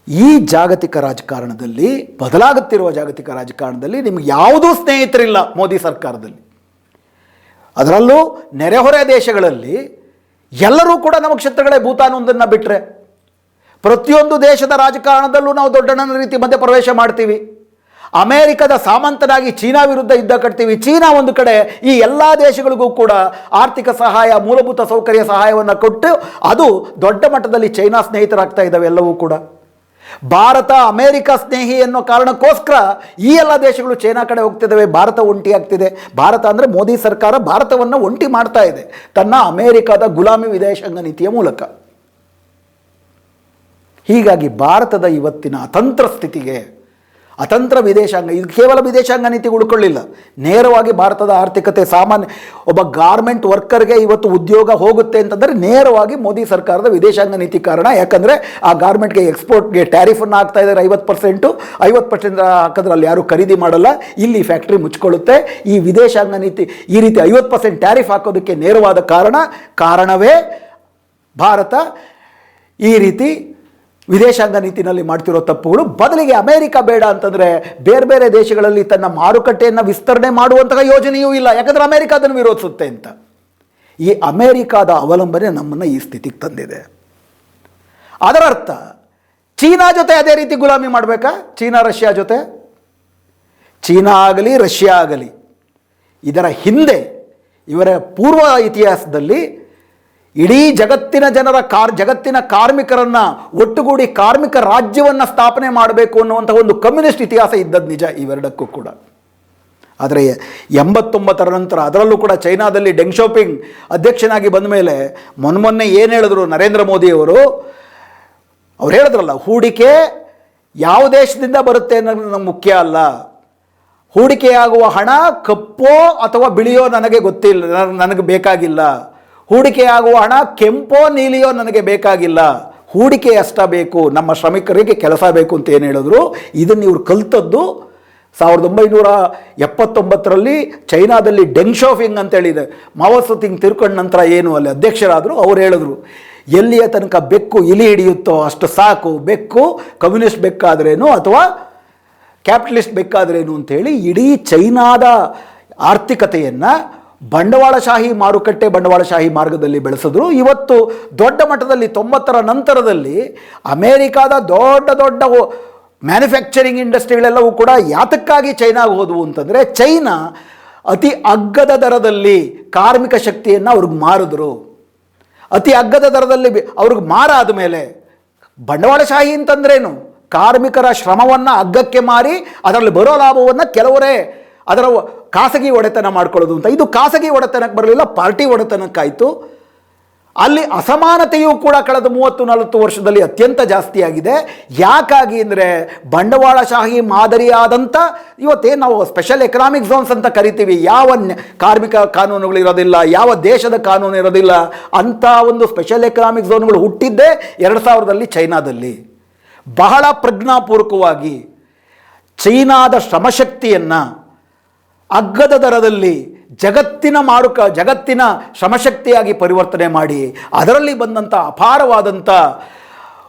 ಈ ಜಾಗತಿಕ ರಾಜಕಾರಣದಲ್ಲಿ, ಬದಲಾಗುತ್ತಿರುವ ಜಾಗತಿಕ ರಾಜಕಾರಣದಲ್ಲಿ ನಿಮಗೆ ಯಾವುದೂ ಸ್ನೇಹಿತರಿಲ್ಲ ಮೋದಿ ಸರ್ಕಾರದಲ್ಲಿ. ಅದರಲ್ಲೂ ನೆರೆಹೊರೆ ದೇಶಗಳಲ್ಲಿ ಎಲ್ಲರೂ ಕೂಡ ನಮಗೆ ಶತ್ರುಗಳೇ. ಭೂತಾನ್ ಒಂದನ್ನು ಬಿಟ್ಟರೆ ಪ್ರತಿಯೊಂದು ದೇಶದ ರಾಜಕಾರಣದಲ್ಲೂ ನಾವು ದೊಡ್ಡಣ್ಣನ ರೀತಿ ಮಧ್ಯೆ ಪ್ರವೇಶ ಮಾಡ್ತೀವಿ. ಅಮೇರಿಕದ ಸಾಮಂತನಾಗಿ ಚೀನಾ ವಿರುದ್ಧ ಯುದ್ಧ ಕಟ್ತೀವಿ. ಚೀನಾ ಒಂದು ಕಡೆ ಈ ಎಲ್ಲ ದೇಶಗಳಿಗೂ ಕೂಡ ಆರ್ಥಿಕ ಸಹಾಯ, ಮೂಲಭೂತ ಸೌಕರ್ಯ ಸಹಾಯವನ್ನು ಕೊಟ್ಟು ಅದು ದೊಡ್ಡ ಮಟ್ಟದಲ್ಲಿ ಚೈನಾ ಸ್ನೇಹಿತರಾಗ್ತಾ ಇದ್ದಾವೆ ಎಲ್ಲವೂ ಕೂಡ. ಭಾರತ ಅಮೇರಿಕ ಸ್ನೇಹಿ ಅನ್ನೋ ಕಾರಣಕ್ಕೋಸ್ಕರ ಈ ಎಲ್ಲ ದೇಶಗಳು ಚೈನಾ ಕಡೆ ಹೋಗ್ತಿದ್ದಾವೆ. ಭಾರತ ಒಂಟಿ ಆಗ್ತಿದೆ. ಭಾರತ ಅಂದರೆ ಮೋದಿ ಸರ್ಕಾರ ಭಾರತವನ್ನು ಒಂಟಿ ಮಾಡ್ತಾ ಇದೆ ತನ್ನ ಅಮೇರಿಕದ ಗುಲಾಮಿ ವಿದೇಶಾಂಗ ನೀತಿಯ ಮೂಲಕ. ಹೀಗಾಗಿ ಭಾರತದ ಇವತ್ತಿನ ಅತಂತ್ರ ಸ್ಥಿತಿಗೆ, ಅತಂತ್ರ ವಿದೇಶಾಂಗ, ಇದು ಕೇವಲ ವಿದೇಶಾಂಗ ನೀತಿ ಉಳ್ಕೊಳ್ಳಿಲ್ಲ, ನೇರವಾಗಿ ಭಾರತದ ಆರ್ಥಿಕತೆ, ಸಾಮಾನ್ಯ ಒಬ್ಬ ಗಾರ್ಮೆಂಟ್ ವರ್ಕರ್ಗೆ ಇವತ್ತು ಉದ್ಯೋಗ ಹೋಗುತ್ತೆ ಅಂತಂದರೆ ನೇರವಾಗಿ ಮೋದಿ ಸರ್ಕಾರದ ವಿದೇಶಾಂಗ ನೀತಿ ಕಾರಣ. ಯಾಕಂದರೆ ಆ ಗಾರ್ಮೆಂಟ್ಗೆ ಎಕ್ಸ್ಪೋರ್ಟ್ಗೆ ಟ್ಯಾರಿಫನ್ನು ಹಾಕ್ತಾ ಇದ್ದಾರೆ 50% ಹಾಕಿದ್ರೆ ಅಲ್ಲಿ ಯಾರು ಖರೀದಿ ಮಾಡಲ್ಲ, ಇಲ್ಲಿ ಫ್ಯಾಕ್ಟ್ರಿ ಮುಚ್ಕೊಳ್ಳುತ್ತೆ. ಈ ವಿದೇಶಾಂಗ ನೀತಿ ಈ ರೀತಿ 50% ಟ್ಯಾರಿಫ್ ಹಾಕೋದಕ್ಕೆ ನೇರವಾದ ಕಾರಣವೇ ಭಾರತ ಈ ರೀತಿ ವಿದೇಶಾಂಗ ನೀತಿನಲ್ಲಿ ಮಾಡ್ತಿರೋ ತಪ್ಪುಗಳು. ಬದಲಿಗೆ ಅಮೇರಿಕ ಬೇಡ ಅಂತಂದರೆ ಬೇರೆ ಬೇರೆ ದೇಶಗಳಲ್ಲಿ ತನ್ನ ಮಾರುಕಟ್ಟೆಯನ್ನು ವಿಸ್ತರಣೆ ಮಾಡುವಂತಹ ಯೋಜನೆಯೂ ಇಲ್ಲ, ಯಾಕಂದರೆ ಅಮೇರಿಕ ಅದನ್ನು ವಿರೋಧಿಸುತ್ತೆ ಅಂತ. ಈ ಅಮೇರಿಕಾದ ಅವಲಂಬನೆ ನಮ್ಮನ್ನು ಈ ಸ್ಥಿತಿಗೆ ತಂದಿದೆ. ಅದರ ಅರ್ಥ ಚೀನಾ ಜೊತೆ ಅದೇ ರೀತಿ ಗುಲಾಮಿ ಮಾಡಬೇಕಾ? ಚೀನಾ ರಷ್ಯಾ ಜೊತೆ, ಚೀನಾ ಆಗಲಿ ರಷ್ಯಾ ಆಗಲಿ, ಇದರ ಹಿಂದೆ ಇವರ ಪೂರ್ವ ಇತಿಹಾಸದಲ್ಲಿ ಇಡೀ ಜಗತ್ತಿನ ಜಗತ್ತಿನ ಕಾರ್ಮಿಕರನ್ನು ಒಟ್ಟುಗೂಡಿ ಕಾರ್ಮಿಕ ರಾಜ್ಯವನ್ನು ಸ್ಥಾಪನೆ ಮಾಡಬೇಕು ಅನ್ನುವಂಥ ಒಂದು ಕಮ್ಯುನಿಸ್ಟ್ ಇತಿಹಾಸ ಇದ್ದದ್ದು ನಿಜ ಇವೆರಡಕ್ಕೂ ಕೂಡ. ಆದರೆ 89ರ ನಂತರ, ಅದರಲ್ಲೂ ಕೂಡ ಚೈನಾದಲ್ಲಿ ಡೆಂಗ್ ಶಾಪಿಂಗ್ ಅಧ್ಯಕ್ಷನಾಗಿ ಬಂದ ಮೇಲೆ ಮೊನ್ನೆ ಏನು ಹೇಳಿದ್ರು ನರೇಂದ್ರ ಮೋದಿಯವರು? ಅವ್ರು ಹೇಳಿದ್ರಲ್ಲ, ಹೂಡಿಕೆ ಯಾವ ದೇಶದಿಂದ ಬರುತ್ತೆ ಅನ್ನೋದು ನಮ್ಗೆ ಮುಖ್ಯ ಅಲ್ಲ, ಹೂಡಿಕೆಯಾಗುವ ಹಣ ಕಪ್ಪೋ ಅಥವಾ ಬಿಳಿಯೋ ನನಗೆ ಗೊತ್ತಿಲ್ಲ, ನನಗೆ ಬೇಕಾಗಿಲ್ಲ, ಹೂಡಿಕೆಯಾಗುವ ಹಣ ಕೆಂಪೋ ನೀಲಿಯೋ ನನಗೆ ಬೇಕಾಗಿಲ್ಲ, ಹೂಡಿಕೆ ಅಷ್ಟ ಬೇಕು, ನಮ್ಮ ಶ್ರಮಿಕರಿಗೆ ಕೆಲಸ ಬೇಕು ಅಂತ ಏನು ಹೇಳಿದ್ರು. ಇದನ್ನು ಇವರು ಕಲ್ತದ್ದು 1979ರಲ್ಲಿ ಚೈನಾದಲ್ಲಿ ಡೆಂಗ್ ಶಾಪಿಂಗ್ ಅಂತೇಳಿದೆ. ಮಾವೋ ಸೆತುಂಗ್ ತಿರ್ಕೊಂಡ ನಂತರ ಏನು ಅಲ್ಲಿ ಅಧ್ಯಕ್ಷರಾದರು, ಅವ್ರು ಹೇಳಿದ್ರು ಎಲ್ಲಿಯ ತನಕ ಬೆಕ್ಕು ಇಲಿ ಹಿಡಿಯುತ್ತೋ ಅಷ್ಟು ಸಾಕು, ಬೆಕ್ಕು ಕಮ್ಯುನಿಸ್ಟ್ ಬೆಕ್ಕಾದ್ರೇನು ಅಥವಾ ಕ್ಯಾಪಿಟಲಿಸ್ಟ್ ಬೆಕ್ಕಾದ್ರೇನು ಅಂತೇಳಿ ಇಡೀ ಚೈನಾದ ಆರ್ಥಿಕತೆಯನ್ನು ಬಂಡವಾಳಶಾಹಿ ಮಾರುಕಟ್ಟೆ, ಬಂಡವಾಳಶಾಹಿ ಮಾರ್ಗದಲ್ಲಿ ಬೆಳೆಸಿದ್ರು. ಇವತ್ತು ದೊಡ್ಡ ಮಟ್ಟದಲ್ಲಿ 90ರ ನಂತರದಲ್ಲಿ ಅಮೇರಿಕಾದ ದೊಡ್ಡ ದೊಡ್ಡ ಮ್ಯಾನುಫ್ಯಾಕ್ಚರಿಂಗ್ ಇಂಡಸ್ಟ್ರಿಗಳೆಲ್ಲವೂ ಕೂಡ ಯಾತಕ್ಕಾಗಿ ಚೈನಾಗೆ ಹೋದವು ಅಂತಂದರೆ, ಚೈನಾ ಅತಿ ಅಗ್ಗದ ದರದಲ್ಲಿ ಕಾರ್ಮಿಕ ಶಕ್ತಿಯನ್ನು ಅವ್ರಿಗೆ ಮಾರಿದ್ರು. ಅತಿ ಅಗ್ಗದ ದರದಲ್ಲಿ ಅವ್ರಿಗೆ ಮಾರಾದ ಮೇಲೆ, ಬಂಡವಾಳಶಾಹಿ ಅಂತಂದ್ರೇನು? ಕಾರ್ಮಿಕರ ಶ್ರಮವನ್ನು ಅಗ್ಗಕ್ಕೆ ಮಾರಿ ಅದರಲ್ಲಿ ಬರೋ ಲಾಭವನ್ನು ಕೆಲವರೇ ಅದರ ಖಾಸಗಿ ಒಡೆತನ ಮಾಡ್ಕೊಳ್ಳೋದು ಅಂತ. ಇದು ಖಾಸಗಿ ಒಡೆತನಕ್ಕೆ ಬರಲಿಲ್ಲ, ಪಾರ್ಟಿ ಒಡೆತನಕ್ಕಾಯಿತು. ಅಲ್ಲಿ ಅಸಮಾನತೆಯೂ ಕೂಡ ಕಳೆದ 30-40 ವರ್ಷದಲ್ಲಿ ಅತ್ಯಂತ ಜಾಸ್ತಿಯಾಗಿದೆ. ಯಾಕಾಗಿ ಅಂದರೆ ಬಂಡವಾಳಶಾಹಿ ಮಾದರಿಯಾದಂಥ ಇವತ್ತೇನು ನಾವು ಸ್ಪೆಷಲ್ ಎಕನಾಮಿಕ್ ಝೋನ್ಸ್ ಅಂತ ಕರಿತೀವಿ, ಯಾವ ಕಾರ್ಮಿಕ ಕಾನೂನುಗಳು ಇರೋದಿಲ್ಲ, ಯಾವ ದೇಶದ ಕಾನೂನು ಇರೋದಿಲ್ಲ, ಅಂಥ ಒಂದು ಸ್ಪೆಷಲ್ ಎಕನಾಮಿಕ್ ಝೋನ್ಗಳು ಹುಟ್ಟಿದ್ದೇ 2000ರಲ್ಲಿ ಚೈನಾದಲ್ಲಿ. ಬಹಳ ಪ್ರಜ್ಞಾಪೂರ್ವಕವಾಗಿ ಚೈನಾದ ಶ್ರಮಶಕ್ತಿಯನ್ನು ಅಗ್ಗದ ದರದಲ್ಲಿ ಜಗತ್ತಿನ ಶ್ರಮಶಕ್ತಿಯಾಗಿ ಪರಿವರ್ತನೆ ಮಾಡಿ ಅದರಲ್ಲಿ ಬಂದಂಥ ಅಪಾರವಾದಂಥ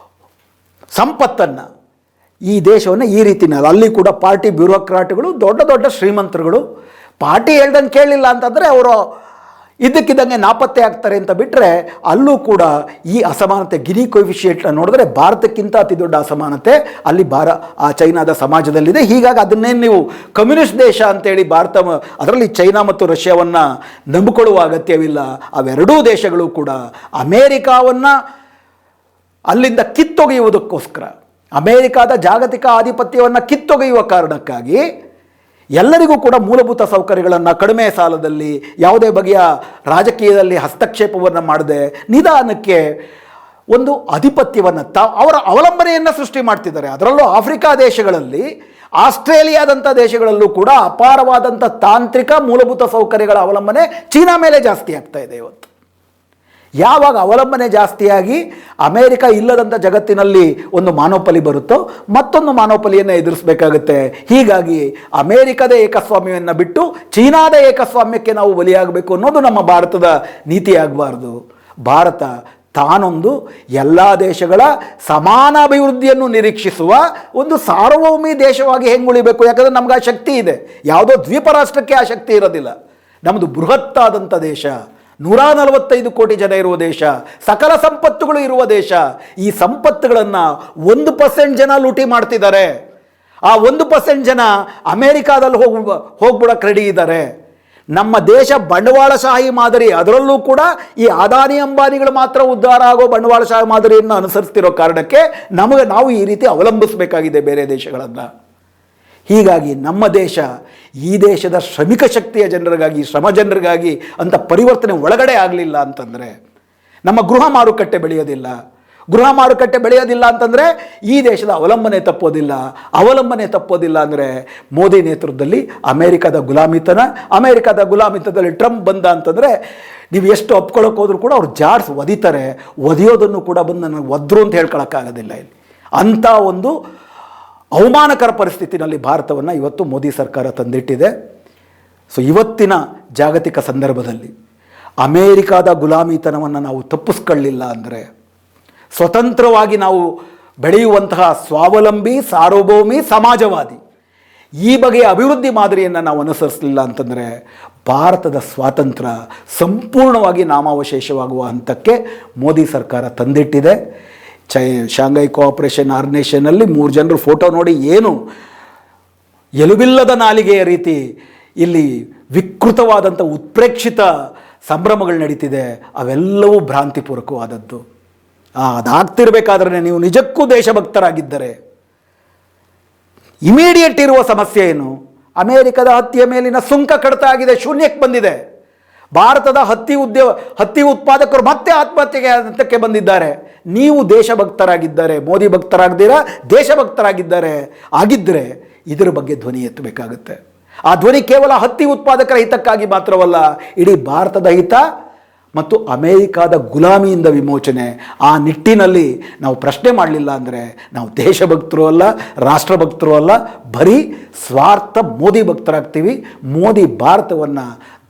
ಸಂಪತ್ತನ್ನು ಈ ದೇಶವನ್ನು ಈ ರೀತಿನಲ್ಲಿ, ಅಲ್ಲಿ ಕೂಡ ಪಾರ್ಟಿ ಬ್ಯೂರೋಕ್ರಾಟ್ಗಳು, ದೊಡ್ಡ ದೊಡ್ಡ ಶ್ರೀಮಂತರುಗಳು ಪಾರ್ಟಿ ಹೇಳ್ದಂಗೆ ಕೇಳಲಿಲ್ಲ ಅಂತಂದರೆ ಅವರು ಇದ್ದಕ್ಕಿದ್ದಂಗೆ ನಾಪತ್ತೆ ಆಗ್ತಾರೆ ಅಂತ ಬಿಟ್ಟರೆ, ಅಲ್ಲೂ ಕೂಡ ಈ ಅಸಮಾನತೆ, ಗಿನಿ ಕೊಯಿಫಿಷಿಯೆಂಟ್ನ ನೋಡಿದ್ರೆ ಭಾರತಕ್ಕಿಂತ ಅತಿ ದೊಡ್ಡ ಅಸಮಾನತೆ ಅಲ್ಲಿ ಆ ಚೈನಾದ ಸಮಾಜದಲ್ಲಿದೆ. ಹೀಗಾಗಿ ಅದನ್ನೇನು ನೀವು ಕಮ್ಯುನಿಸ್ಟ್ ದೇಶ ಅಂತೇಳಿ ಭಾರತ, ಅದರಲ್ಲಿ ಚೈನಾ ಮತ್ತು ರಷ್ಯಾವನ್ನು ನಂಬಿಕೊಳ್ಳುವ ಅಗತ್ಯವಿಲ್ಲ. ಅವೆರಡೂ ದೇಶಗಳು ಕೂಡ ಅಮೇರಿಕಾವನ್ನು ಅಲ್ಲಿಂದ ಕಿತ್ತೊಗೆಯುವುದಕ್ಕೋಸ್ಕರ, ಅಮೇರಿಕಾದ ಜಾಗತಿಕ ಆಧಿಪತ್ಯವನ್ನು ಕಿತ್ತೊಗೆಯುವ ಕಾರಣಕ್ಕಾಗಿ ಎಲ್ಲರಿಗೂ ಕೂಡ ಮೂಲಭೂತ ಸೌಕರ್ಯಗಳನ್ನು ಕಡಿಮೆ ಸಾಲದಲ್ಲಿ, ಯಾವುದೇ ಬಗೆಯ ರಾಜಕೀಯದಲ್ಲಿ ಹಸ್ತಕ್ಷೇಪವನ್ನು ಮಾಡದೆ ನಿಧಾನಕ್ಕೆ ಒಂದು ಆಧಿಪತ್ಯವನ್ನು ಅವರ ಅವಲಂಬನೆಯನ್ನು ಸೃಷ್ಟಿ ಮಾಡ್ತಿದ್ದಾರೆ. ಅದರಲ್ಲೂ ಆಫ್ರಿಕಾ ದೇಶಗಳಲ್ಲಿ, ಆಸ್ಟ್ರೇಲಿಯಾದಂಥ ದೇಶಗಳಲ್ಲೂ ಕೂಡ ಅಪಾರವಾದಂಥ ತಾಂತ್ರಿಕ ಮೂಲಭೂತ ಸೌಕರ್ಯಗಳ ಅವಲಂಬನೆ ಚೀನಾ ಮೇಲೆ ಜಾಸ್ತಿ ಆಗ್ತಾ ಇದೆ ಇವತ್ತು. ಯಾವಾಗ ಅವಲಂಬನೆ ಜಾಸ್ತಿಯಾಗಿ ಅಮೇರಿಕ ಇಲ್ಲದಂಥ ಜಗತ್ತಿನಲ್ಲಿ ಒಂದು ಮಾನೋಪಲಿ ಬರುತ್ತೋ ಮತ್ತೊಂದು ಮಾನೋಪಲಿಯನ್ನು ಎದುರಿಸಬೇಕಾಗುತ್ತೆ. ಹೀಗಾಗಿ ಅಮೇರಿಕದ ಏಕಸ್ವಾಮ್ಯವನ್ನು ಬಿಟ್ಟು ಚೀನಾದ ಏಕಸ್ವಾಮ್ಯಕ್ಕೆ ನಾವು ಬಲಿಯಾಗಬೇಕು ಅನ್ನೋದು ನಮ್ಮ ಭಾರತದ ನೀತಿ ಆಗಬಾರ್ದು. ಭಾರತ ತಾನೊಂದು ಎಲ್ಲ ದೇಶಗಳ ಸಮಾನ ಅಭಿವೃದ್ಧಿಯನ್ನು ನಿರೀಕ್ಷಿಸುವ ಒಂದು ಸಾರ್ವಭೌಮಿ ದೇಶವಾಗಿ ಹೆಂಗೆ ಉಳಿಬೇಕು? ಯಾಕಂದರೆ ನಮ್ಗೆ ಆ ಶಕ್ತಿ ಇದೆ. ಯಾವುದೋ ದ್ವೀಪ ರಾಷ್ಟ್ರಕ್ಕೆ ಆ ಶಕ್ತಿ ಇರೋದಿಲ್ಲ. ನಮ್ಮದು ಬೃಹತ್ತಾದಂಥ ದೇಶ, 145 ಕೋಟಿ ಜನ ಇರುವ ದೇಶ, ಸಕಲ ಸಂಪತ್ತುಗಳು ಇರುವ ದೇಶ. ಈ ಸಂಪತ್ತುಗಳನ್ನು 1% ಜನ ಲೂಟಿ ಮಾಡ್ತಿದ್ದಾರೆ. ಆ 1% ಜನ ಅಮೇರಿಕಾದಲ್ಲಿ ಹೋಗ್ಬಿಡಕ್ಕೆ ರೆಡಿ ಇದ್ದಾರೆ. ನಮ್ಮ ದೇಶ ಬಂಡವಾಳಶಾಹಿ ಮಾದರಿ, ಅದರಲ್ಲೂ ಕೂಡ ಈ ಅದಾನಿ ಅಂಬಾನಿಗಳು ಮಾತ್ರ ಉದ್ಧಾರ ಆಗೋ ಬಂಡವಾಳಶಾಹಿ ಮಾದರಿಯನ್ನು ಅನುಸರಿಸ್ತಿರೋ ಕಾರಣಕ್ಕೆ ನಾವು ಈ ರೀತಿ ಅವಲಂಬಿಸಬೇಕಾಗಿದೆ ಬೇರೆ ದೇಶಗಳನ್ನು. ಹೀಗಾಗಿ ನಮ್ಮ ದೇಶ ಈ ದೇಶದ ಶ್ರಮಿಕ ಶಕ್ತಿಯ ಜನರಿಗಾಗಿ, ಶ್ರಮ ಜನರಿಗಾಗಿ ಅಂತ ಪರಿವರ್ತನೆ ಒಳಗಡೆ ಆಗಲಿಲ್ಲ ಅಂತಂದರೆ ನಮ್ಮ ಗೃಹ ಮಾರುಕಟ್ಟೆ ಬೆಳೆಯೋದಿಲ್ಲ. ಗೃಹ ಮಾರುಕಟ್ಟೆ ಬೆಳೆಯೋದಿಲ್ಲ ಅಂತಂದರೆ ಈ ದೇಶದ ಅವಲಂಬನೆ ತಪ್ಪೋದಿಲ್ಲ ಅಂದರೆ ಮೋದಿ ನೇತೃತ್ವದಲ್ಲಿ ಅಮೇರಿಕಾದ ಗುಲಾಮಿತನದಲ್ಲಿ ಟ್ರಂಪ್ ಬಂದ ಅಂತಂದರೆ ನೀವು ಎಷ್ಟು ಒಪ್ಕೊಳ್ಳೋಕೆ ಹೋದ್ರೂ ಕೂಡ ಅವ್ರು ಜಾಡ್ಸ್ ಒದಿತಾರೆ. ಒದಿಯೋದನ್ನು ಕೂಡ ಬಂದು ನನಗೆ ಒದ್ರು ಅಂತ ಹೇಳ್ಕೊಳಕ್ಕಾಗೋದಿಲ್ಲ. ಇಲ್ಲಿ ಅಂಥ ಒಂದು ಅವಮಾನಕರ ಪರಿಸ್ಥಿತಿನಲ್ಲಿ ಭಾರತವನ್ನು ಇವತ್ತು ಮೋದಿ ಸರ್ಕಾರ ತಂದಿಟ್ಟಿದೆ. ಸೊ ಇವತ್ತಿನ ಜಾಗತಿಕ ಸಂದರ್ಭದಲ್ಲಿ ಅಮೇರಿಕಾದ ಗುಲಾಮಿತನವನ್ನು ನಾವು ತಪ್ಪಿಸ್ಕೊಳ್ಳಿಲ್ಲ ಅಂದರೆ, ಸ್ವತಂತ್ರವಾಗಿ ನಾವು ಬೆಳೆಯುವಂತಹ ಸ್ವಾವಲಂಬಿ ಸಾರ್ವಭೌಮಿ ಸಮಾಜವಾದಿ ಈ ಬಗೆಯ ಅಭಿವೃದ್ಧಿ ಮಾದರಿಯನ್ನು ನಾವು ಅನುಸರಿಸಲಿಲ್ಲ ಅಂತಂದರೆ ಭಾರತದ ಸ್ವಾತಂತ್ರ್ಯ ಸಂಪೂರ್ಣವಾಗಿ ನಾಮಾವಶೇಷವಾಗುವ ಹಂತಕ್ಕೆ ಮೋದಿ ಸರ್ಕಾರ ತಂದಿಟ್ಟಿದೆ. ಶಾಂಘೈ ಕೋಆಪರೇಷನ್ ಆರ್ಗನೈಸೇಷನ್ನಲ್ಲಿ 3 ಜನರು ಫೋಟೋ ನೋಡಿ ಏನು ಎಲುಬಿಲ್ಲದ ನಾಲಿಗೆಯ ರೀತಿ ಇಲ್ಲಿ ವಿಕೃತವಾದಂಥ ಉತ್ಪ್ರೇಕ್ಷಿತ ಸಂಭ್ರಮಗಳು ನಡೀತಿದೆ. ಅವೆಲ್ಲವೂ ಭ್ರಾಂತಿಪೂರ್ವಕವಾದದ್ದು. ಅದಾಗ್ತಿರ್ಬೇಕಾದ್ರೆ ನೀವು ನಿಜಕ್ಕೂ ದೇಶಭಕ್ತರಾಗಿದ್ದರೆ ಇಮಿಡಿಯೇಟ್ ಇರುವ ಸಮಸ್ಯೆ ಏನು? ಅಮೇರಿಕದ ಹತ್ತಿಯ ಮೇಲಿನ ಸುಂಕ ಕಡಿತ ಆಗಿದೆ, ಶೂನ್ಯಕ್ಕೆ ಬಂದಿದೆ. ಭಾರತದ ಹತ್ತಿ ಉತ್ಪಾದಕರು ಮತ್ತೆ ಆತ್ಮಹತ್ಯೆಗೆ ಹಂತಕ್ಕೆ ಬಂದಿದ್ದಾರೆ. ನೀವು ದೇಶಭಕ್ತರಾಗಿದ್ದರೆ, ಮೋದಿ ಭಕ್ತರಾಗದಿರ ಆಗಿದ್ದರೆ ಇದರ ಬಗ್ಗೆ ಧ್ವನಿ ಎತ್ತಬೇಕಾಗುತ್ತೆ. ಆ ಧ್ವನಿ ಕೇವಲ ಹತ್ತಿ ಉತ್ಪಾದಕರ ಹಿತಕ್ಕಾಗಿ ಮಾತ್ರವಲ್ಲ, ಇಡೀ ಭಾರತದ ಹಿತ ಮತ್ತು ಅಮೇರಿಕಾದ ಗುಲಾಮಿಯಿಂದ ವಿಮೋಚನೆ. ಆ ನಿಟ್ಟಿನಲ್ಲಿ ನಾವು ಪ್ರಶ್ನೆ ಮಾಡಲಿಲ್ಲ ಅಂದರೆ ನಾವು ದೇಶಭಕ್ತರು ಅಲ್ಲ, ರಾಷ್ಟ್ರಭಕ್ತರು ಅಲ್ಲ, ಬರೀ ಸ್ವಾರ್ಥ ಮೋದಿ ಭಕ್ತರಾಗ್ತೀವಿ. ಮೋದಿ ಭಾರತವನ್ನು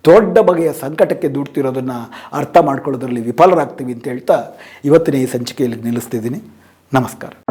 ದೊಡ್ಡ ಬಗೆಯ ಸಂಕಟಕ್ಕೆ ದೂಡ್ತಿರೋದನ್ನು ಅರ್ಥ ಮಾಡ್ಕೊಳ್ಳೋದ್ರಲ್ಲಿ ವಿಫಲರಾಗ್ತೀವಿ ಅಂತ ಹೇಳ್ತಾ ಇವತ್ತಿನ ಈ ಸಂಚಿಕೆಯಲ್ಲಿ ನಿಲ್ಲಿಸ್ತಿದ್ದೀನಿ. ನಮಸ್ಕಾರ.